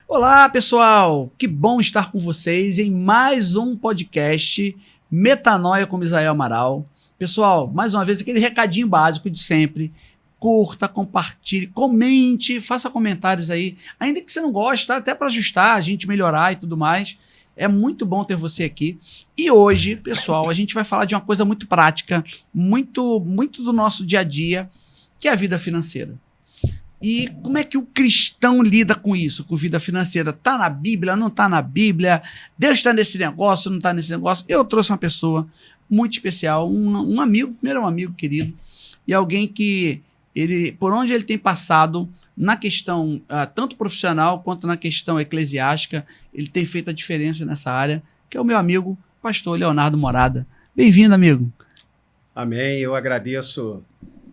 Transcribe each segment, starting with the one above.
Olá, pessoal! Que bom estar com vocês em mais um podcast Metanoia com Misael Amaral. Pessoal, mais uma vez, aquele recadinho básico de sempre. Curta, compartilhe, comente, faça comentários aí. Ainda que você não goste, tá? Até para ajustar, a gente melhorar e tudo mais. É muito bom ter você aqui. E hoje, pessoal, a gente vai falar de uma coisa muito prática, muito do nosso dia a dia, que é a vida financeira. E como é que o cristão lida com isso, com vida financeira? Está na Bíblia, não está na Bíblia? Deus está nesse negócio, não está nesse negócio? Eu trouxe uma pessoa muito especial, um amigo, primeiro um amigo querido, e alguém que, por onde ele tem passado, na questão tanto profissional quanto na questão eclesiástica, ele tem feito a diferença nessa área, que é o meu amigo, pastor Leonardo Morada. Bem-vindo, amigo. Amém, eu agradeço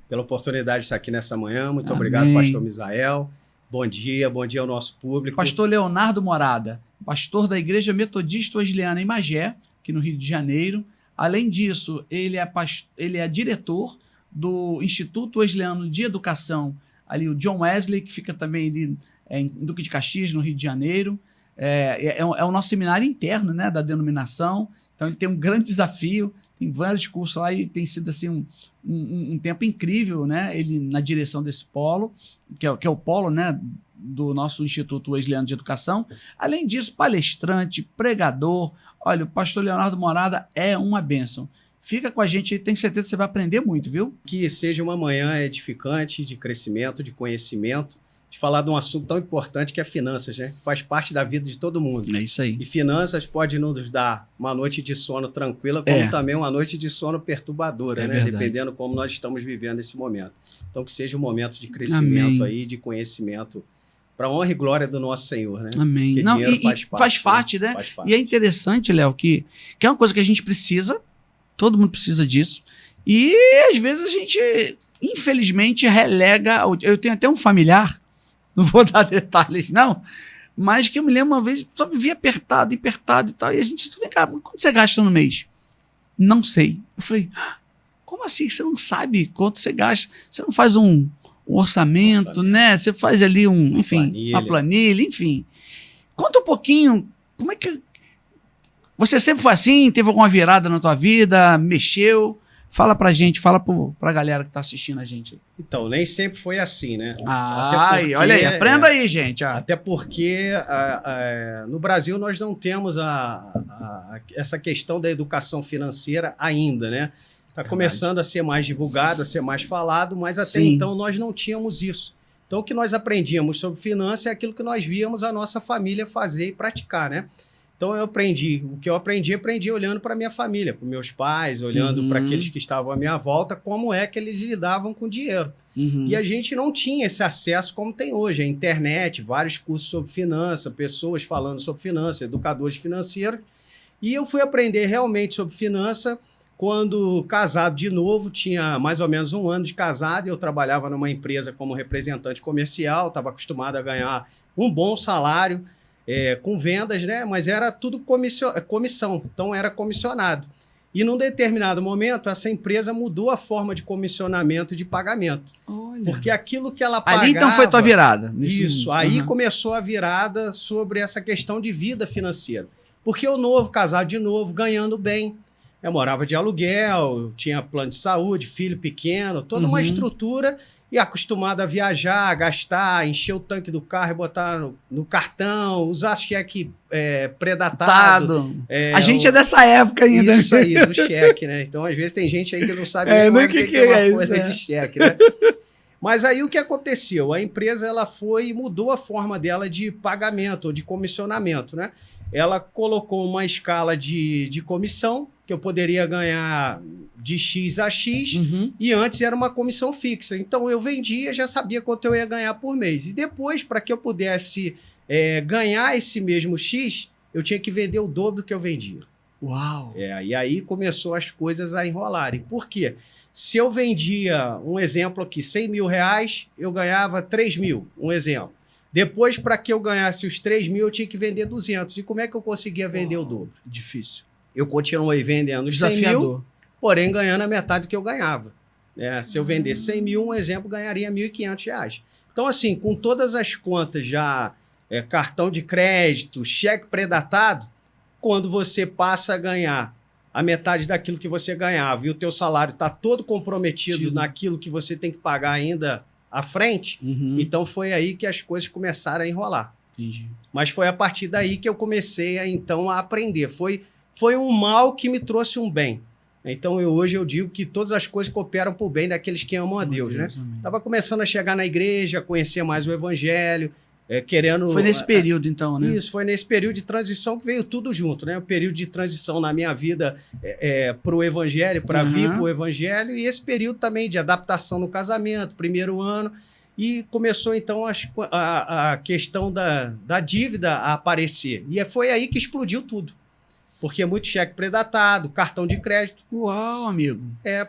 pela oportunidade de estar aqui nessa manhã. Muito Amém. Obrigado, pastor Misael. Bom dia ao nosso público. Pastor Leonardo Morada, pastor da Igreja Metodista Wesleyana em Magé, aqui no Rio de Janeiro. Além disso, ele é diretor do Instituto Wesleyano de Educação, ali o John Wesley, que fica também ali em Duque de Caxias, no Rio de Janeiro. É o nosso seminário interno, né, da denominação. Então, ele tem um grande desafio, tem vários cursos lá e tem sido assim, um tempo incrível, né? Ele na direção desse polo, que é o polo, né, do nosso Instituto Wesleyano de Educação. Além disso, palestrante, pregador. Olha, o pastor Leonardo Morada é uma bênção. Fica com a gente aí, tenho certeza que você vai aprender muito, viu? Que seja uma manhã edificante, de crescimento, de conhecimento, de falar de um assunto tão importante que é finanças, né? Faz parte da vida de todo mundo. É isso aí. E finanças pode nos dar uma noite de sono tranquila, como também uma noite de sono perturbadora, né? Verdade. Dependendo como nós estamos vivendo esse momento. Então, que seja um momento de crescimento. Amém. Aí, de conhecimento, para a honra e glória do nosso Senhor, né? Amém. Porque não, dinheiro faz parte, né? Faz parte. E é interessante, Léo, que é uma coisa que a gente precisa, todo mundo precisa disso, e às vezes a gente, infelizmente, relega. Eu tenho até um familiar, não vou dar detalhes, não, mas que eu me lembro uma vez, só vivia apertado e tal, e a gente, vem cá, quanto você gasta no mês? Não sei. Eu falei, como assim? Você não sabe quanto você gasta? Você não faz um orçamento, né? Você faz ali uma planilha, enfim. Conta um pouquinho, como é que... Você sempre foi assim? Teve alguma virada na tua vida? Mexeu? Fala pra gente, fala pra galera que tá assistindo a gente. Então, nem sempre foi assim, né? Olha aí, aprenda aí, gente. Até porque no Brasil nós não temos essa questão da educação financeira ainda, né? Está começando a ser mais divulgado, a ser mais falado, mas até então nós não tínhamos isso. Então, o que nós aprendíamos sobre finanças é aquilo que nós víamos a nossa família fazer e praticar, né? Então, o que eu aprendi olhando para a minha família, para meus pais, olhando para aqueles que estavam à minha volta, como é que eles lidavam com dinheiro. E a gente não tinha esse acesso como tem hoje. A internet, vários cursos sobre finanças, pessoas falando sobre finanças, educadores financeiros. E eu fui aprender realmente sobre finança quando casado de novo, tinha mais ou menos 1 ano de casado, eu trabalhava numa empresa como representante comercial, estava acostumado a ganhar um bom salário, com vendas, né? Mas era tudo comissão, então era comissionado. E num determinado momento, essa empresa mudou a forma de comissionamento e de pagamento. Olha. Porque aquilo que ela pagava... Ali então foi tua virada. Isso, aí começou a virada sobre essa questão de vida financeira. Porque o novo, casado de novo, ganhando bem, eu morava de aluguel, tinha plano de saúde, filho pequeno, toda uma estrutura... E acostumado a viajar, a gastar, encher o tanque do carro e botar no cartão, usar cheque predatado. A gente é dessa época ainda. Isso aí, do cheque, né? Então, às vezes, tem gente aí que não sabe nem o que é uma coisa de cheque, né? Mas aí o que aconteceu? A empresa ela foi e mudou a forma dela de pagamento, ou de comissionamento, né? Ela colocou uma escala de comissão, que eu poderia ganhar de X a X, e antes era uma comissão fixa. Então, eu vendia, já sabia quanto eu ia ganhar por mês. E depois, para que eu pudesse ganhar esse mesmo X, eu tinha que vender o dobro do que eu vendia. Uau! E aí começou as coisas a enrolarem. Por quê? Se eu vendia, um exemplo aqui, 100 mil reais, eu ganhava 3 mil, um exemplo. Depois, para que eu ganhasse os 3 mil, eu tinha que vender 200. E como é que eu conseguia vender o dobro? Difícil. Eu continuei vendendo os 100 mil, porém ganhando a metade do que eu ganhava. Se eu vendesse 100 mil, um exemplo, ganharia R$ 1.500. Então, assim, com todas as contas já cartão de crédito, cheque pré-datado, quando você passa a ganhar a metade daquilo que você ganhava e o teu salário está todo comprometido naquilo que você tem que pagar ainda à frente, então foi aí que as coisas começaram a enrolar. Entendi. Mas foi a partir daí que eu comecei então a aprender. Foi um mal que me trouxe um bem. Então hoje eu digo que todas as coisas cooperam para o bem daqueles que amam a Deus, né? Estava começando a chegar na igreja, conhecer mais o evangelho, querendo... Foi nesse período, então, né? Isso, foi nesse período de transição que veio tudo junto, né? O período de transição na minha vida para o evangelho, para vir para o evangelho, e esse período também de adaptação no casamento, primeiro ano, e começou então a questão da dívida a aparecer. E foi aí que explodiu tudo. Porque é muito cheque pré-datado, cartão de crédito. Uau, amigo.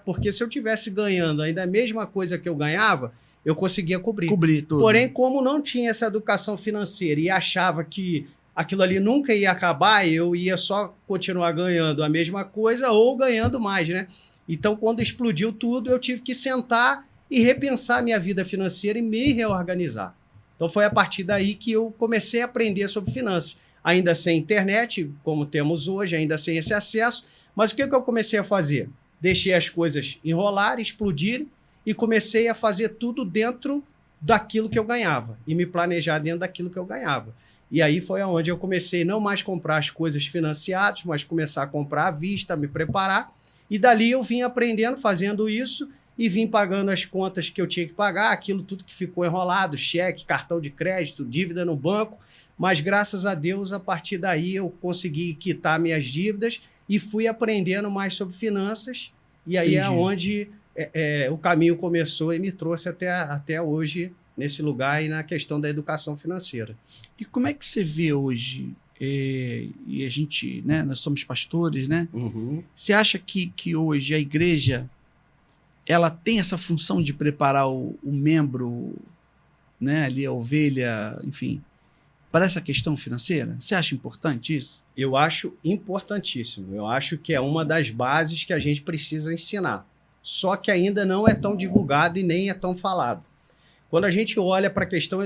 Porque se eu tivesse ganhando ainda a mesma coisa que eu ganhava, eu conseguia cobrir. Cobrir tudo. Porém, como não tinha essa educação financeira e achava que aquilo ali nunca ia acabar, eu ia só continuar ganhando a mesma coisa ou ganhando mais, né? Então, quando explodiu tudo, eu tive que sentar e repensar minha vida financeira e me reorganizar. Então, foi a partir daí que eu comecei a aprender sobre finanças. Ainda sem internet, como temos hoje, ainda sem esse acesso. Mas o que eu comecei a fazer? Deixei as coisas enrolarem, explodirem, e comecei a fazer tudo dentro daquilo que eu ganhava e me planejar dentro daquilo que eu ganhava. E aí foi onde eu comecei não mais comprar as coisas financiadas, mas começar a comprar à vista, me preparar. E dali eu vim aprendendo, fazendo isso, e vim pagando as contas que eu tinha que pagar, aquilo tudo que ficou enrolado, cheque, cartão de crédito, dívida no banco. Mas graças a Deus, a partir daí eu consegui quitar minhas dívidas e fui aprendendo mais sobre finanças. E aí é onde o caminho começou e me trouxe até hoje nesse lugar e na questão da educação financeira. E como é que você vê hoje, e a gente, né, nós somos pastores, né? Você acha que hoje a igreja ela tem essa função de preparar o membro, né, ali a ovelha, enfim, para essa questão financeira? Você acha importante isso? Eu acho importantíssimo. Eu acho que é uma das bases que a gente precisa ensinar. Só que ainda não é tão divulgado e nem é tão falado. Quando a gente olha para a questão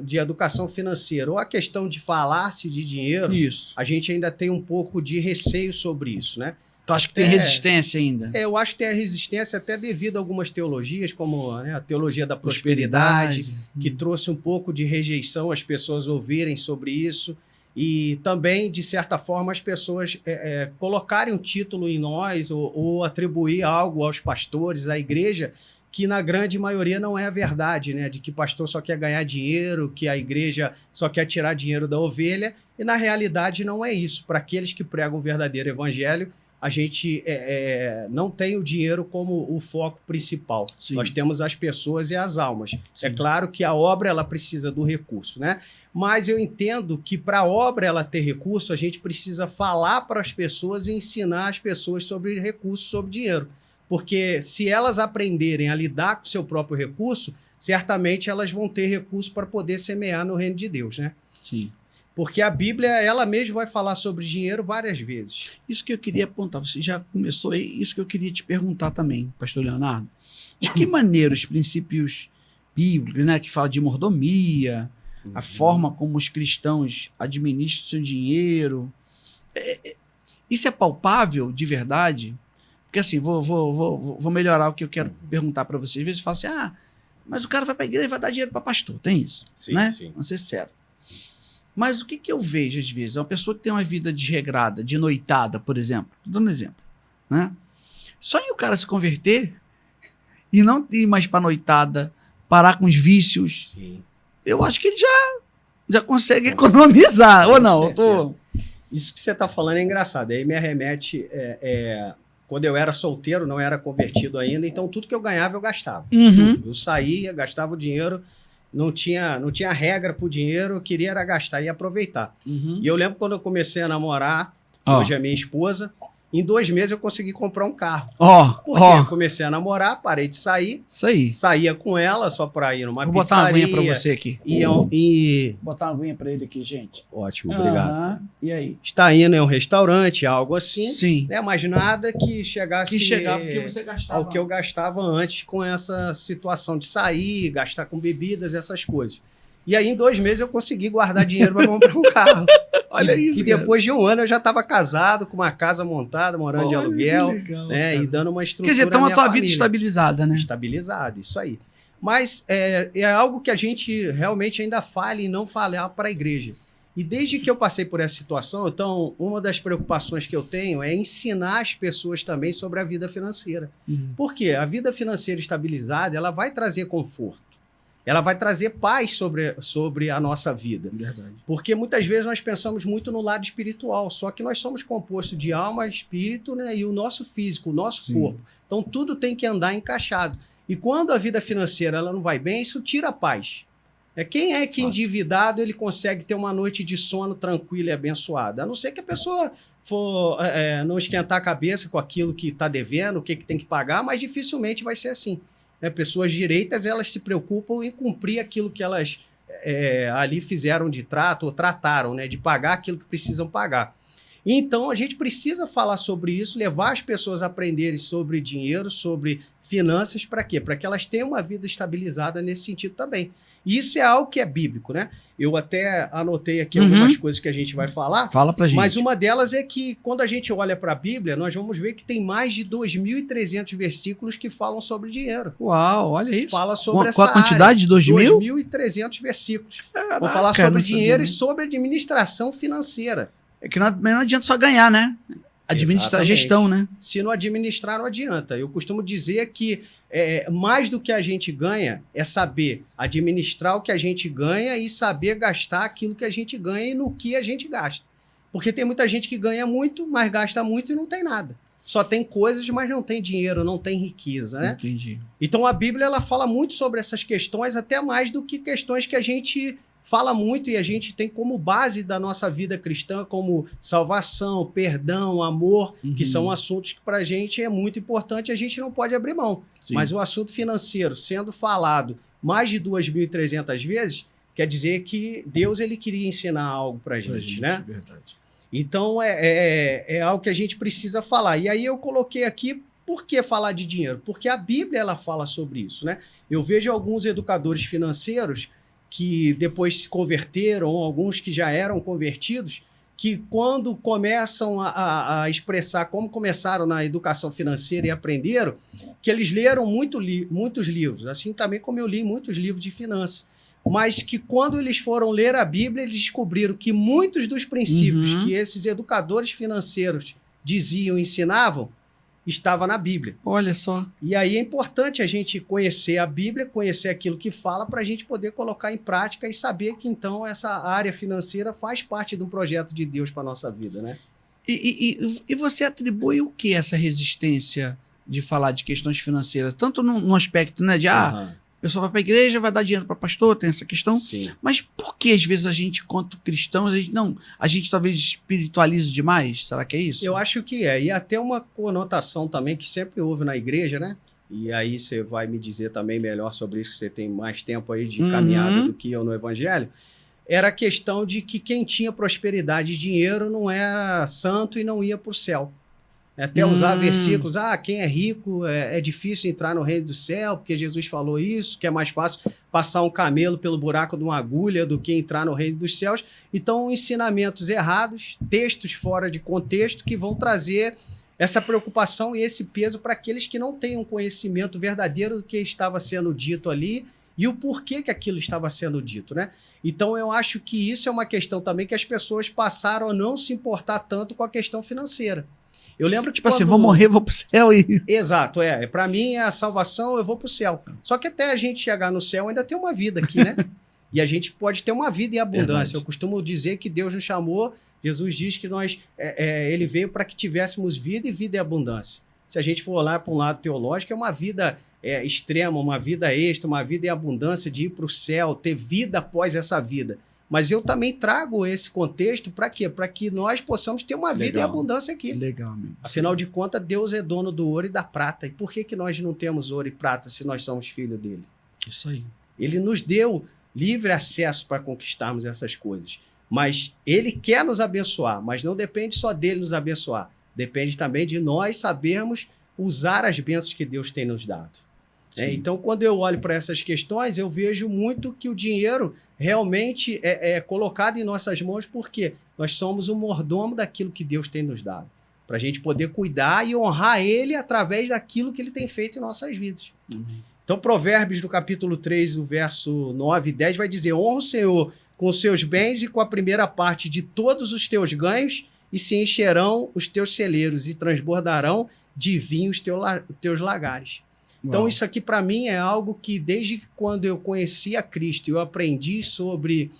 de educação financeira ou a questão de falar-se de dinheiro, a gente ainda tem um pouco de receio sobre isso, né? Tu acha que tem resistência ainda? Eu acho que tem a resistência até devido a algumas teologias, como, né, a teologia da prosperidade, que trouxe um pouco de rejeição às pessoas ouvirem sobre isso. E também, de certa forma, as pessoas colocarem um título em nós ou atribuir algo aos pastores, à igreja, que na grande maioria não é a verdade, né? De que pastor só quer ganhar dinheiro, que a igreja só quer tirar dinheiro da ovelha. E na realidade não é isso. Para aqueles que pregam o verdadeiro evangelho, a gente não tem o dinheiro como o foco principal. Sim. Nós temos as pessoas e as almas. Sim. É claro que a obra ela precisa do recurso, né? Mas eu entendo que para a obra ela ter recurso, a gente precisa falar para as pessoas e ensinar as pessoas sobre recursos, sobre dinheiro. Porque se elas aprenderem a lidar com o seu próprio recurso, certamente elas vão ter recurso para poder semear no reino de Deus, né? Sim. Porque a Bíblia, ela mesma vai falar sobre dinheiro várias vezes. Isso que eu queria apontar, você já começou aí, isso que eu queria te perguntar também, pastor Leonardo. De que maneira os princípios bíblicos, né, que fala de mordomia, a forma como os cristãos administram seu dinheiro, isso é palpável de verdade? Porque assim, vou melhorar o que eu quero perguntar para vocês. Às vezes fala assim, mas o cara vai para a igreja e vai dar dinheiro para pastor, tem isso? Sim, né? Sim. Vamos ser sério. Mas o que eu vejo às vezes? É uma pessoa que tem uma vida desregrada, de noitada, por exemplo. Estou dando um exemplo. Né? Só em o cara se converter e não ir mais para noitada, parar com os vícios, sim, eu acho que ele já consegue economizar, ou não? Isso que você está falando é engraçado. Aí me arremete... Quando eu era solteiro, não era convertido ainda, então tudo que eu ganhava eu gastava. Eu saía, gastava o dinheiro... Não tinha regra para o dinheiro, eu queria era gastar e aproveitar. E eu lembro quando eu comecei a namorar, hoje a minha esposa, em 2 meses eu consegui comprar um carro. Porque eu comecei a namorar, parei de sair. Isso aí. Saía com ela só para ir numa pizzaria. Vou botar uma aguinha para você aqui. Vou botar uma aguinha para ele aqui, gente. Ótimo, obrigado. E aí? Está indo em um restaurante, algo assim. Sim. Né? Mas nada que chegasse que você gastava. Ao que eu gastava antes com essa situação de sair, gastar com bebidas, essas coisas. E aí, em 2 meses, eu consegui guardar dinheiro para comprar um carro. Olha isso, E depois de 1 ano, eu já estava casado, com uma casa montada, morando de aluguel, legal, né? E dando uma estrutura. Quer dizer, então à a minha tua família. vida estabilizada, né? Estabilizado, isso aí. Mas é algo que a gente realmente ainda fala e não fala para a igreja. E desde que eu passei por essa situação, então, uma das preocupações que eu tenho é ensinar as pessoas também sobre a vida financeira. Por quê? A vida financeira estabilizada, ela vai trazer conforto. Ela vai trazer paz sobre a nossa vida. Verdade. Porque muitas vezes nós pensamos muito no lado espiritual, só que nós somos compostos de alma, espírito, né, e o nosso físico, o nosso corpo. Então, tudo tem que andar encaixado. E quando a vida financeira ela não vai bem, isso tira a paz. Quem é que endividado ele consegue ter uma noite de sono tranquila e abençoada? A não ser que a pessoa for não esquentar a cabeça com aquilo que está devendo, o que tem que pagar, mas dificilmente vai ser assim. Pessoas direitas elas se preocupam em cumprir aquilo que elas ali fizeram de trato ou trataram, né, de pagar aquilo que precisam pagar. Então, a gente precisa falar sobre isso, levar as pessoas a aprenderem sobre dinheiro, sobre finanças, para quê? Para que elas tenham uma vida estabilizada nesse sentido também. E isso é algo que é bíblico, né? Eu até anotei aqui algumas coisas que a gente vai falar. Fala pra gente. Mas uma delas é que, quando a gente olha para a Bíblia, nós vamos ver que tem mais de 2.300 versículos que falam sobre dinheiro. Uau, olha isso. Fala sobre Qual a quantidade? 2.000? 2.300 versículos. Caraca, Vou falar sobre dinheiro sabia, e sobre administração financeira. É que não adianta só ganhar, né? Administrar a gestão, né? Se não administrar, não adianta. Eu costumo dizer que mais do que a gente ganha é saber administrar o que a gente ganha e saber gastar aquilo que a gente ganha e no que a gente gasta. Porque tem muita gente que ganha muito, mas gasta muito e não tem nada. Só tem coisas, mas não tem dinheiro, não tem riqueza, né? Entendi. Então a Bíblia ela fala muito sobre essas questões, até mais do que questões que a gente fala muito e a gente tem como base da nossa vida cristã, como salvação, perdão, amor, que são assuntos que para a gente é muito importante, a gente não pode abrir mão. Sim. Mas o assunto financeiro sendo falado mais de 2.300 vezes, quer dizer que Deus ele queria ensinar algo para a gente, né? É verdade. Então é algo que a gente precisa falar. E aí eu coloquei aqui, por que falar de dinheiro? Porque a Bíblia ela fala sobre isso, né? Eu vejo alguns educadores financeiros que depois se converteram, alguns que já eram convertidos, que quando começam a expressar como começaram na educação financeira e aprenderam, que eles leram muitos livros, assim também como eu li muitos livros de finanças, mas que quando eles foram ler a Bíblia, eles descobriram que muitos dos princípios que esses educadores financeiros diziam e ensinavam, estava na Bíblia. Olha só. E aí é importante a gente conhecer a Bíblia, conhecer aquilo que fala, para a gente poder colocar em prática e saber que, então, essa área financeira faz parte de um projeto de Deus para a nossa vida, né? E você atribui o que essa resistência de falar de questões financeiras? Tanto no aspecto, né, de a pessoa vai para a igreja, vai dar dinheiro para pastor, tem essa questão. Sim. Mas por que às vezes a gente, quanto cristãos, a gente talvez espiritualiza demais? Será que é isso? Eu acho que é. E até uma conotação também que sempre houve na igreja, né? E aí você vai me dizer também melhor sobre isso, que você tem mais tempo aí de caminhada do que eu no evangelho. Era a questão de que quem tinha prosperidade e dinheiro não era santo e não ia para o céu. Até usar versículos, quem é rico é difícil entrar no reino do céu, porque Jesus falou isso, que é mais fácil passar um camelo pelo buraco de uma agulha do que entrar no reino dos céus. Então, ensinamentos errados, textos fora de contexto, que vão trazer essa preocupação e esse peso para aqueles que não têm um conhecimento verdadeiro do que estava sendo dito ali e o porquê que aquilo estava sendo dito, né? Então, eu acho que isso é uma questão também que as pessoas passaram a não se importar tanto com a questão financeira. Eu lembro que tipo assim, vou morrer, vou pro céu e... Exato, para mim é a salvação, eu vou pro céu. Só que até a gente chegar no céu ainda tem uma vida aqui, né? E a gente pode ter uma vida em abundância. Verdade. Eu costumo dizer que Deus nos chamou, Jesus diz que ele veio para que tivéssemos vida e vida em abundância. Se a gente for olhar para um lado teológico, é uma vida extrema, uma vida extra, uma vida em abundância de ir para o céu, ter vida após essa vida. Mas eu também trago esse contexto para quê? Para que nós possamos ter uma vida em abundância aqui. Legal, amigo. Afinal de contas, Deus é dono do ouro e da prata. E por que nós não temos ouro e prata se nós somos filhos dele? Isso aí. Ele nos deu livre acesso para conquistarmos essas coisas. Mas ele quer nos abençoar, mas não depende só dele nos abençoar. Depende também de nós sabermos usar as bênçãos que Deus tem nos dado. Então, quando eu olho para essas questões, eu vejo muito que o dinheiro realmente é colocado em nossas mãos, porque nós somos o mordomo daquilo que Deus tem nos dado, para a gente poder cuidar e honrar Ele através daquilo que Ele tem feito em nossas vidas. Então, Provérbios, do capítulo 3, do verso 9 e 10, vai dizer: honra o Senhor com os seus bens e com a primeira parte de todos os teus ganhos, e se encherão os teus celeiros e transbordarão de vinho os teus lagares. Então, isso aqui para mim é algo que desde quando eu conheci a Cristo, eu aprendi sobre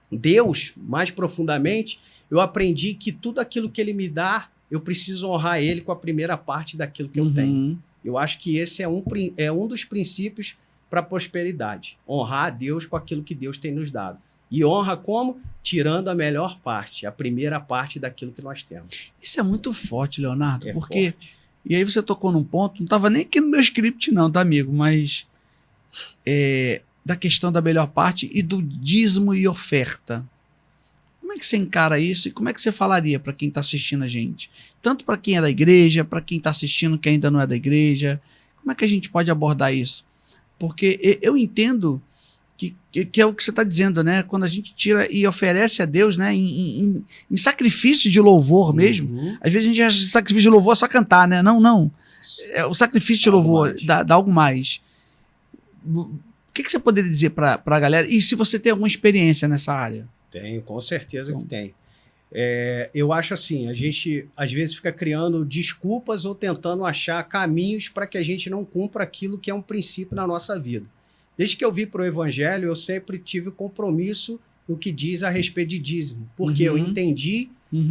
Deus mais profundamente, eu aprendi que tudo aquilo que Ele me dá, eu preciso honrar Ele com a primeira parte daquilo que eu tenho. Eu acho que esse é um dos princípios para a prosperidade. Honrar a Deus com aquilo que Deus tem nos dado. E honra como? Tirando a melhor parte, a primeira parte daquilo que nós temos. Isso é muito forte, Leonardo, porque... Forte. E aí você tocou num ponto, não estava nem aqui no meu script não, tá, amigo? Mas da questão da melhor parte e do dízimo e oferta. Como é que você encara isso e como é que você falaria para quem está assistindo a gente? Tanto para quem é da igreja, para quem está assistindo que ainda não é da igreja. Como é que a gente pode abordar isso? Porque eu entendo que é o que você está dizendo, né? Quando a gente tira e oferece a Deus, né? Em sacrifício de louvor mesmo. Às vezes a gente acha que sacrifício de louvor é só cantar, né? Não. O sacrifício de louvor dá algo mais. O que você poderia dizer para a galera? E se você tem alguma experiência nessa área? Tenho, com certeza que tenho. Eu acho assim, a gente às vezes fica criando desculpas ou tentando achar caminhos para que a gente não cumpra aquilo que é um princípio na nossa vida. Desde que eu vim para o Evangelho, eu sempre tive compromisso no que diz a respeito de dízimo, porque eu entendi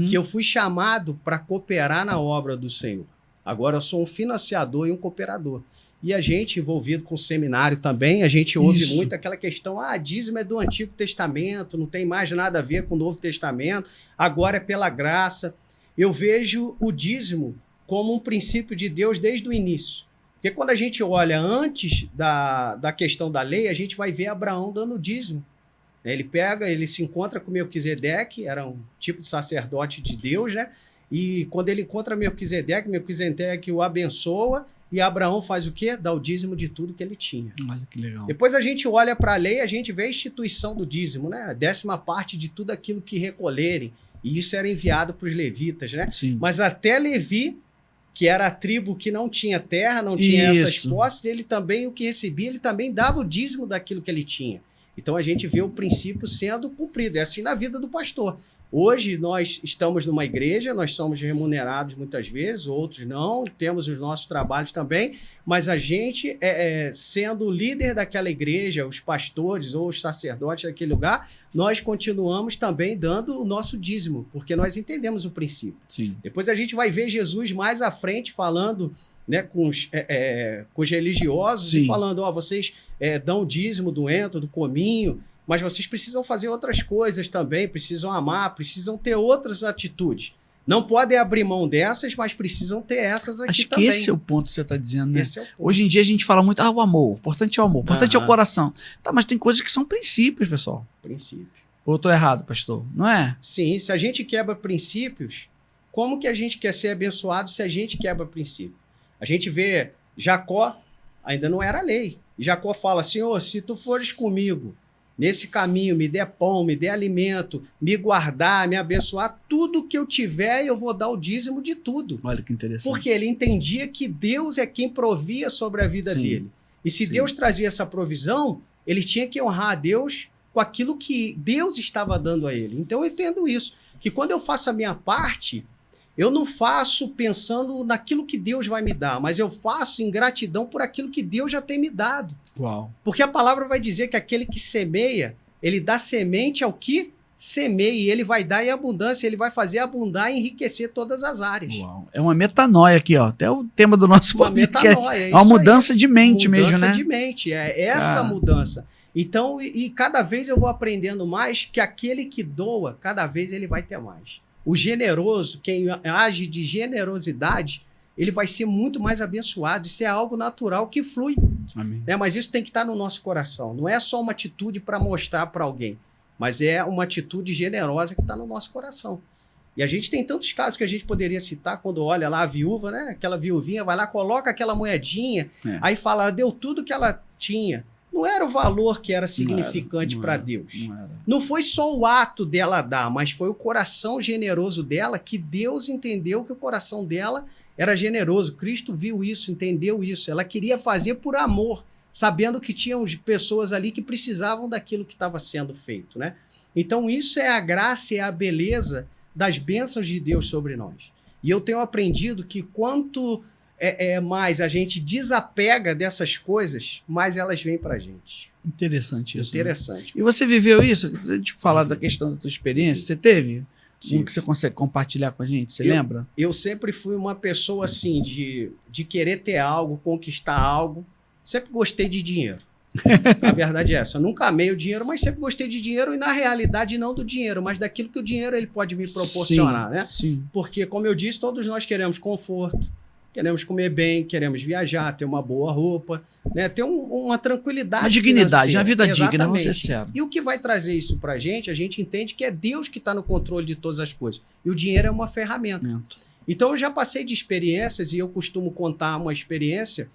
que eu fui chamado para cooperar na obra do Senhor. Agora eu sou um financiador e um cooperador. E a gente, envolvido com o seminário também, a gente ouve muito aquela questão, dízimo é do Antigo Testamento, não tem mais nada a ver com o Novo Testamento, agora é pela graça. Eu vejo o dízimo como um princípio de Deus desde o início. Porque quando a gente olha antes da questão da lei, a gente vai ver Abraão dando dízimo. Ele se encontra com Melquisedeque, era um tipo de sacerdote de Deus, né? E quando ele encontra Melquisedeque o abençoa, e Abraão faz o quê? Dá o dízimo de tudo que ele tinha. Olha que legal. Depois a gente olha para a lei, a gente vê a instituição do dízimo, né? A 10ª parte de tudo aquilo que recolherem. E isso era enviado para os levitas, né? Sim. Mas até Levi, que era a tribo que não tinha terra, não tinha essas posses, ele também, o que recebia, ele também dava o dízimo daquilo que ele tinha. Então a gente vê o princípio sendo cumprido. É assim na vida do pastor. Hoje nós estamos numa igreja, nós somos remunerados muitas vezes, outros não, temos os nossos trabalhos também, mas a gente, sendo o líder daquela igreja, os pastores ou os sacerdotes daquele lugar, nós continuamos também dando o nosso dízimo, porque nós entendemos o princípio. Sim. Depois a gente vai ver Jesus mais à frente falando, né, com os religiosos, e falando, vocês dão o dízimo do ento, do cominho, mas vocês precisam fazer outras coisas também, precisam amar, precisam ter outras atitudes. Não podem abrir mão dessas, mas precisam ter essas aqui também. Acho que esse é o ponto que você está dizendo, né? Esse é o ponto. Hoje em dia a gente fala muito, o amor, o importante é o amor, o importante é o coração. Tá, mas tem coisas que são princípios, pessoal. Princípio. Ou eu tô errado, pastor? Não é? Sim, se a gente quebra princípios, como que a gente quer ser abençoado se a gente quebra princípio? A gente vê Jacó, ainda não era lei. Jacó fala, Senhor, se tu fores comigo nesse caminho, me der pão, me der alimento, me guardar, me abençoar, tudo que eu tiver, eu vou dar o dízimo de tudo. Olha que interessante. Porque ele entendia que Deus é quem provia sobre a vida dele. E se Deus trazia essa provisão, ele tinha que honrar a Deus com aquilo que Deus estava dando a ele. Então eu entendo isso, que quando eu faço a minha parte, eu não faço pensando naquilo que Deus vai me dar, mas eu faço em gratidão por aquilo que Deus já tem me dado. Uau. Porque a palavra vai dizer que aquele que semeia, ele dá semente ao que semeia, e ele vai dar em abundância, ele vai fazer abundar e enriquecer todas as áreas. Uau. É uma metanoia aqui, ó. Até o tema do nosso podcast. Metanoia, é uma mudança de mente mesmo, né? Mudança de mente, é essa mudança. Então, e cada vez eu vou aprendendo mais que aquele que doa, cada vez ele vai ter mais. O generoso, quem age de generosidade, ele vai ser muito mais abençoado. Isso é algo natural que flui. Amém. Mas isso tem que estar no nosso coração. Não é só uma atitude para mostrar para alguém, mas é uma atitude generosa que está no nosso coração. E a gente tem tantos casos que a gente poderia citar quando olha lá a viúva, né? Aquela viuvinha vai lá, coloca aquela moedinha, aí fala, deu tudo que ela tinha. Não era o valor que era significante para Deus. Não foi só o ato dela dar, mas foi o coração generoso dela, que Deus entendeu que o coração dela era generoso. Cristo viu isso, entendeu isso. Ela queria fazer por amor, sabendo que tinham pessoas ali que precisavam daquilo que estava sendo feito, né? Então isso é a graça e a beleza das bênçãos de Deus sobre nós. E eu tenho aprendido que quanto mais a gente desapega dessas coisas, mais elas vêm para a gente. Interessante isso. Interessante. Né? E você viveu isso? Deixa eu falar da questão da tua experiência. Você teve? Um que você consegue compartilhar com a gente? Você lembra? Eu sempre fui uma pessoa assim, de querer ter algo, conquistar algo. Sempre gostei de dinheiro. A verdade é essa. Eu nunca amei o dinheiro, mas sempre gostei de dinheiro e, na realidade, não do dinheiro, mas daquilo que o dinheiro ele pode me proporcionar, né? Sim. Porque, como eu disse, todos nós queremos conforto, queremos comer bem, queremos viajar, ter uma boa roupa, né? Ter uma tranquilidade. Uma dignidade, financeira. uma vida digna, Exatamente. vamos ser sérios. E o que vai trazer isso pra gente, a gente entende que é Deus que está no controle de todas as coisas. E o dinheiro é uma ferramenta. Então, eu já passei de experiências, e eu costumo contar uma experiência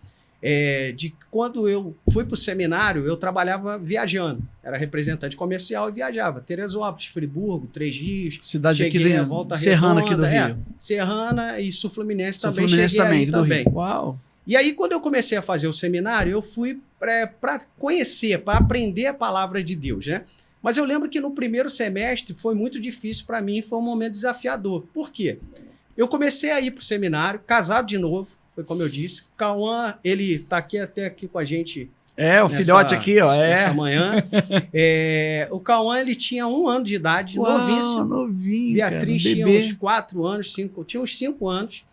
de quando eu fui para o seminário, eu trabalhava viajando. Era representante comercial e viajava. Teresópolis, Friburgo, Três Rios. Cidade aqui cheguei a Volta Serrana Redonda, aqui do Rio. Serrana e Sul Fluminense Sul também. Fluminense cheguei também, aí do também. Rio. Uau! E aí, quando eu comecei a fazer o seminário, eu fui para conhecer, para aprender a palavra de Deus, né? Mas eu lembro que no primeiro semestre foi muito difícil para mim, foi um momento desafiador. Por quê? Eu comecei a ir para o seminário, casado de novo, foi como eu disse. Cauã, ele está até aqui com a gente. O filhote aqui, ó. Essa manhã. O Cauã, ele tinha 1 ano de idade, novíssimo. Novinho, Beatriz cara, tinha uns 4 anos, tinha uns 5 anos.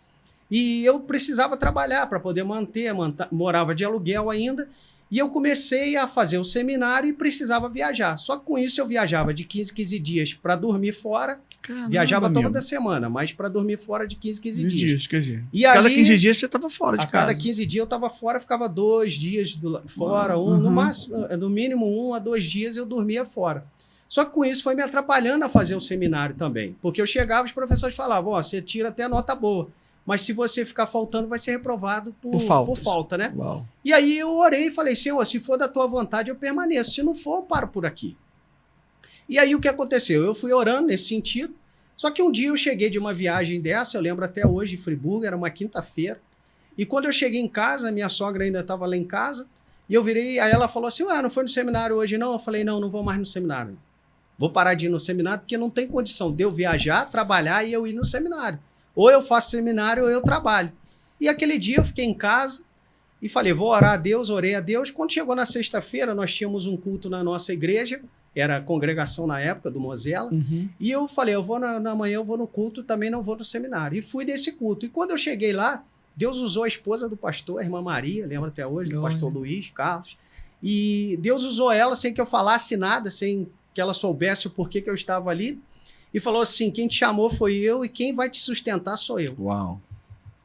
E eu precisava trabalhar para poder manter, morava de aluguel ainda. E eu comecei a fazer o seminário e precisava viajar. Só que com isso eu viajava de 15 dias para dormir fora. Caramba, viajava toda semana, mas para dormir fora de 15 dias. Quer dizer, E cada ali, 15 dias você estava fora de casa. A cada 15 dias eu estava fora, ficava 2 dias fora, no máximo, no mínimo 1 a 2 dias eu dormia fora. Só que com isso foi me atrapalhando a fazer o seminário também. Porque eu chegava, os professores falavam, você tira até nota boa. Mas se você ficar faltando, vai ser reprovado por falta, né? Uau. E aí eu orei e falei, Senhor, se for da tua vontade, eu permaneço. Se não for, eu paro por aqui. E aí o que aconteceu? Eu fui orando nesse sentido. Só que um dia eu cheguei de uma viagem dessa, eu lembro até hoje, de Friburgo, era uma quinta-feira. E quando eu cheguei em casa, minha sogra ainda estava lá em casa, e eu virei, aí ela falou assim, não foi no seminário hoje não? Eu falei, não vou mais no seminário. Vou parar de ir no seminário, porque não tem condição de eu viajar, trabalhar e eu ir no seminário. Ou eu faço seminário ou eu trabalho. E aquele dia eu fiquei em casa e falei, vou orar a Deus, orei a Deus. Quando chegou na sexta-feira, nós tínhamos um culto na nossa igreja, era a congregação na época do Mozela, e eu falei, eu vou na manhã, eu vou no culto, também não vou no seminário. E fui nesse culto. E quando eu cheguei lá, Deus usou a esposa do pastor, a irmã Maria, lembra até hoje, do pastor Luiz Carlos, e Deus usou ela sem que eu falasse nada, sem que ela soubesse o porquê que eu estava ali, e falou assim, quem te chamou foi eu e quem vai te sustentar sou eu. Uau.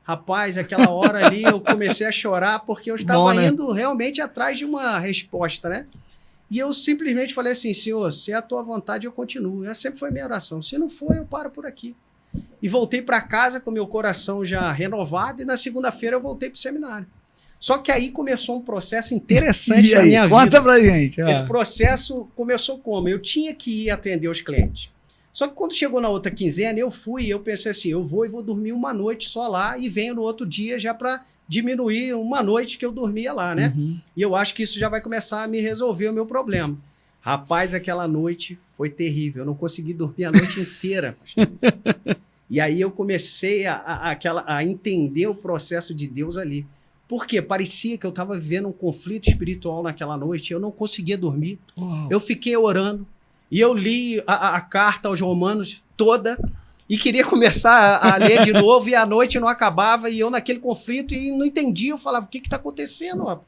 Rapaz, aquela hora ali eu comecei a chorar porque eu estava indo realmente atrás de uma resposta, né? E eu simplesmente falei assim, Senhor, se é a tua vontade eu continuo. Essa sempre foi a minha oração. Se não for, eu paro por aqui. E voltei para casa com meu coração já renovado e na segunda-feira eu voltei para o seminário. Só que aí começou um processo interessante na minha vida. Conta pra gente. Esse processo começou como? Eu tinha que ir atender os clientes. Só que quando chegou na outra quinzena, eu fui e eu pensei assim, eu vou dormir uma noite só lá e venho no outro dia já para diminuir uma noite que eu dormia lá, né? E eu acho que isso já vai começar a me resolver o meu problema. Rapaz, aquela noite foi terrível, eu não consegui dormir a noite inteira. E aí eu comecei a entender o processo de Deus ali. Porque parecia que eu estava vivendo um conflito espiritual naquela noite, eu não conseguia dormir. Uau. Eu fiquei orando. E eu li a carta aos Romanos toda e queria começar a ler de novo e a noite não acabava e eu naquele conflito e não entendia. Eu falava, o que está acontecendo? Ó?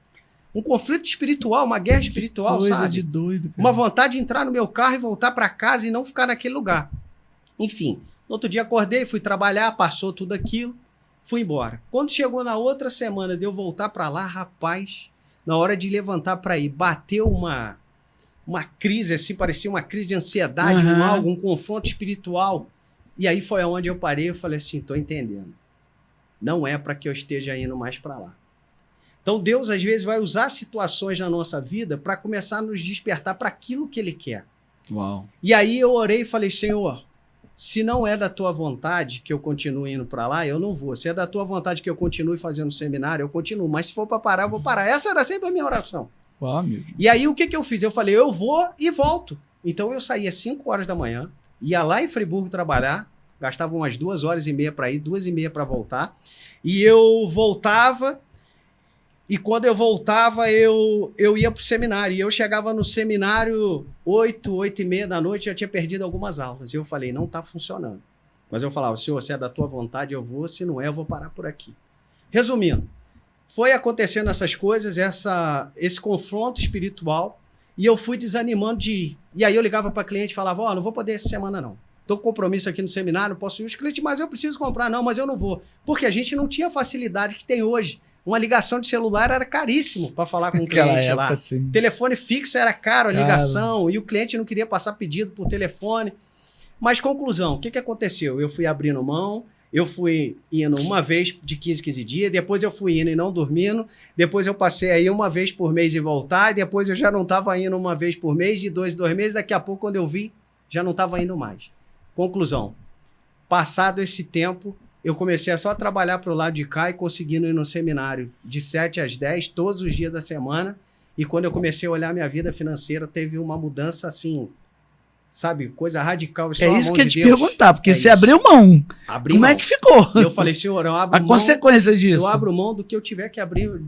Um conflito espiritual, uma guerra espiritual, coisa sabe? De doido, cara. Uma vontade de entrar no meu carro e voltar para casa e não ficar naquele lugar. Enfim, no outro dia acordei, fui trabalhar, passou tudo aquilo, fui embora. Quando chegou na outra semana de eu voltar para lá, rapaz, na hora de levantar para ir, bateu uma crise, assim, parecia uma crise de ansiedade, um confronto espiritual. E aí foi onde eu parei e falei assim, tô entendendo. Não é para que eu esteja indo mais para lá. Então Deus às vezes vai usar situações na nossa vida para começar a nos despertar para aquilo que Ele quer. Uau. E aí eu orei e falei, Senhor, se não é da tua vontade que eu continue indo para lá, eu não vou. Se é da tua vontade que eu continue fazendo seminário, eu continuo. Mas se for para parar, eu vou parar. Essa era sempre a minha oração. Uau, amigo. E aí o que eu fiz? Eu falei, eu vou e volto. Então eu saía às 5 horas da manhã, ia lá em Friburgo trabalhar, gastava umas 2h30 para ir, 2h30 para voltar. E eu voltava, e quando eu voltava, eu ia para o seminário. E eu chegava no seminário 8h30 da noite, já tinha perdido algumas aulas. E eu falei, não está funcionando. Mas eu falava, Senhor, se é da tua vontade, eu vou. Se não é, eu vou parar por aqui. Resumindo, foi acontecendo essas coisas, esse confronto espiritual, e eu fui desanimando de ir. E aí eu ligava para cliente e falava, não vou poder essa semana não. Estou com compromisso aqui no seminário, não posso ir. Os clientes, mas eu preciso comprar. Não, mas eu não vou. Porque a gente não tinha a facilidade que tem hoje. Uma ligação de celular era caríssimo para falar com o cliente lá. Sim. Telefone fixo era caro, a ligação, e o cliente não queria passar pedido por telefone. Mas, conclusão, o que aconteceu? Eu fui abrindo mão, eu fui indo uma vez de 15 dias, depois eu fui indo e não dormindo, depois eu passei aí uma vez por mês e voltar, e depois eu já não estava indo uma vez por mês, de 2 em 2 meses, daqui a pouco, quando eu vi, já não estava indo mais. Conclusão, passado esse tempo, eu comecei a só trabalhar para o lado de cá e conseguindo ir no seminário de 7 às 10, todos os dias da semana, e quando eu comecei a olhar minha vida financeira, teve uma mudança assim, sabe, coisa radical. É isso que eu ia te perguntar, porque você abriu mão. Como é que ficou? E eu falei, Senhor, eu abro mão. A consequência disso. Eu abro mão do que eu tiver que abrir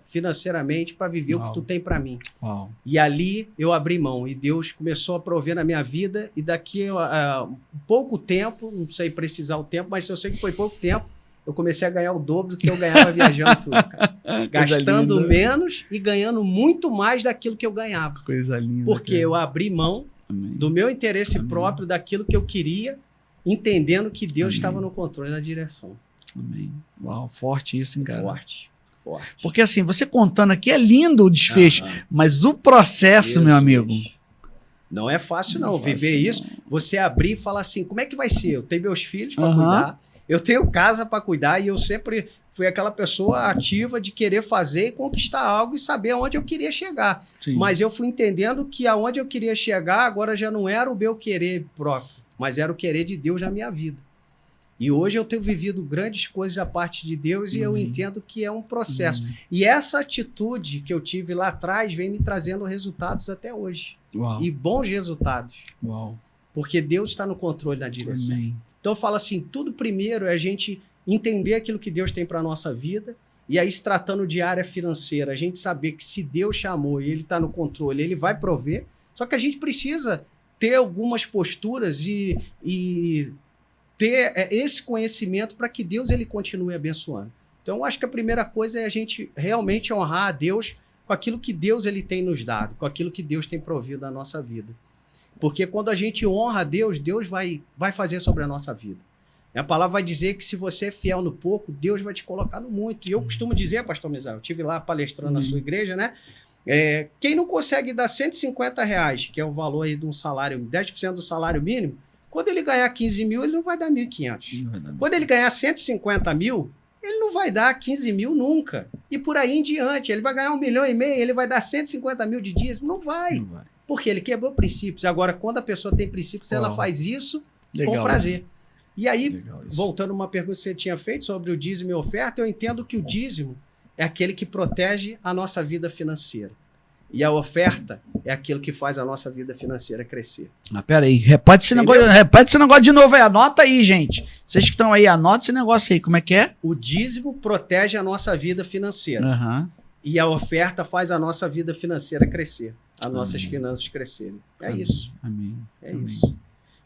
financeiramente para viver o que tu tem para mim. Uau. E ali eu abri mão e Deus começou a prover na minha vida e daqui a pouco tempo, não sei precisar o tempo, mas eu sei que foi pouco tempo, eu comecei a ganhar o dobro do que eu ganhava viajando tudo, cara. Gastando linda. Menos e ganhando muito mais daquilo que eu ganhava. Coisa linda. Porque eu abri mão do meu interesse próprio, daquilo que eu queria, entendendo que Deus estava no controle, na direção. Amém. Uau, forte isso, hein, cara? Forte. Porque assim, você contando aqui é lindo o desfecho, mas o processo, meu amigo... Não é fácil não, viver isso. Você abrir e falar assim, como é que vai ser? Eu tenho meus filhos para cuidar, eu tenho casa para cuidar e eu sempre fui aquela pessoa ativa de querer fazer e conquistar algo e saber aonde eu queria chegar. Sim. Mas eu fui entendendo que aonde eu queria chegar agora já não era o meu querer próprio, mas era o querer de Deus na minha vida. E hoje eu tenho vivido grandes coisas da parte de Deus e eu entendo que é um processo. E essa atitude que eu tive lá atrás vem me trazendo resultados até hoje. Uau. E bons resultados. Uau. Porque Deus está no controle da direção. Amém. Então eu falo assim, tudo primeiro é a gente entender aquilo que Deus tem para a nossa vida, e aí se tratando de área financeira, a gente saber que se Deus chamou e Ele está no controle, Ele vai prover, só que a gente precisa ter algumas posturas e ter esse conhecimento para que Deus ele continue abençoando. Então eu acho que a primeira coisa é a gente realmente honrar a Deus com aquilo que Deus ele tem nos dado, com aquilo que Deus tem provido na nossa vida. Porque quando a gente honra a Deus, Deus vai fazer sobre a nossa vida. A palavra vai dizer que se você é fiel no pouco, Deus vai te colocar no muito. E eu costumo dizer, pastor Misael, eu estive lá palestrando na sua igreja, né? Quem não consegue dar R$150, que é o valor aí de um salário, 10% do salário mínimo, quando ele ganhar 15 mil, ele não vai dar 1.500. Quando ele ganhar 150 mil, ele não vai dar 15 mil nunca. E por aí em diante, ele vai ganhar 1,5 milhão, ele vai dar 150 mil de dias? Não vai. Porque ele quebrou princípios. Agora, quando a pessoa tem princípios, ela faz isso com prazer. Isso. E aí, voltando a uma pergunta que você tinha feito sobre o dízimo e oferta, eu entendo que o dízimo é aquele que protege a nossa vida financeira. E a oferta é aquilo que faz a nossa vida financeira crescer. Pera aí, repete esse negócio de novo aí, anota aí, gente. Vocês que estão aí, anota esse negócio aí, como é que é? O dízimo protege a nossa vida financeira. E a oferta faz a nossa vida financeira crescer. As nossas finanças crescerem. Isso. Amém. Amém. Isso.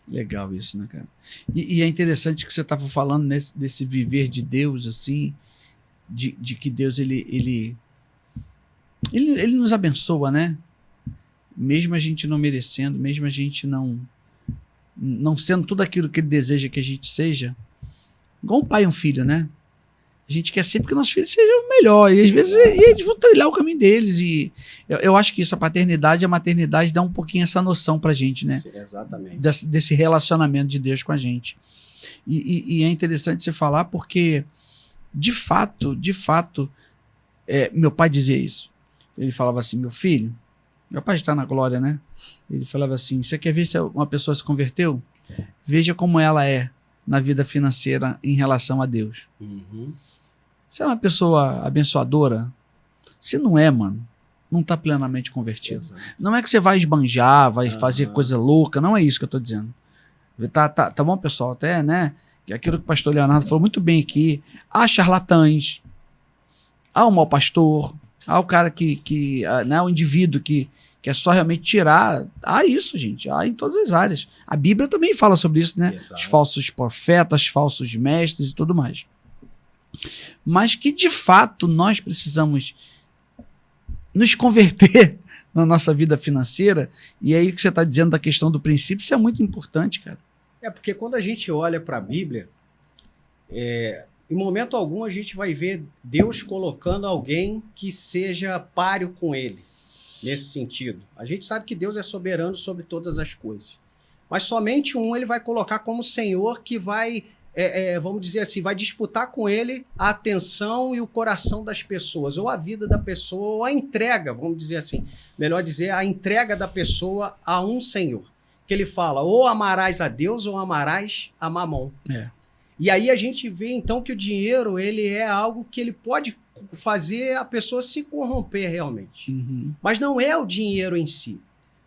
Legal isso, né, cara? E é interessante que você estava falando desse viver de Deus, assim, de que Deus, ele nos abençoa, né? Mesmo a gente não merecendo, mesmo a gente não sendo tudo aquilo que Ele deseja que a gente seja, igual um pai e um filho, né? A gente quer sempre que nossos filhos sejam melhor. E às vezes eles vão trilhar o caminho deles. E eu acho que isso, a paternidade e a maternidade dá um pouquinho essa noção pra gente, né? Sim, exatamente. Desse relacionamento de Deus com a gente. E é interessante você falar porque, de fato, meu pai dizia isso. Ele falava assim, meu filho, meu pai está na glória, né? Ele falava assim, você quer ver se uma pessoa se converteu? Veja como ela é na vida financeira em relação a Deus. Uhum. Se é uma pessoa abençoadora, se não é, mano, não está plenamente convertido. Exato. Não é que você vai esbanjar, vai fazer coisa louca, não é isso que eu estou dizendo. Tá bom, pessoal? Até, né? Que aquilo que o pastor Leonardo falou muito bem aqui. Há charlatães, há o mau pastor, há o cara né, o indivíduo que é só realmente tirar. Há isso, gente. Há em todas as áreas. A Bíblia também fala sobre isso, né? Exato. Os falsos profetas, falsos mestres e tudo mais. Mas que, de fato, nós precisamos nos converter na nossa vida financeira. E aí que você está dizendo da questão do princípio, isso é muito importante, cara. Porque quando a gente olha para a Bíblia, em momento algum a gente vai ver Deus colocando alguém que seja páreo com ele, nesse sentido. A gente sabe que Deus é soberano sobre todas as coisas. Mas somente ele vai colocar como Senhor que vai, vamos dizer assim, vai disputar com ele a atenção e o coração das pessoas, ou a vida da pessoa, ou a entrega, vamos dizer assim. Melhor dizer, a entrega da pessoa a um Senhor. Que ele fala, ou amarás a Deus ou amarás a Mamon. E aí a gente vê então que o dinheiro ele é algo que ele pode fazer a pessoa se corromper realmente. Uhum. Mas não é o dinheiro em si,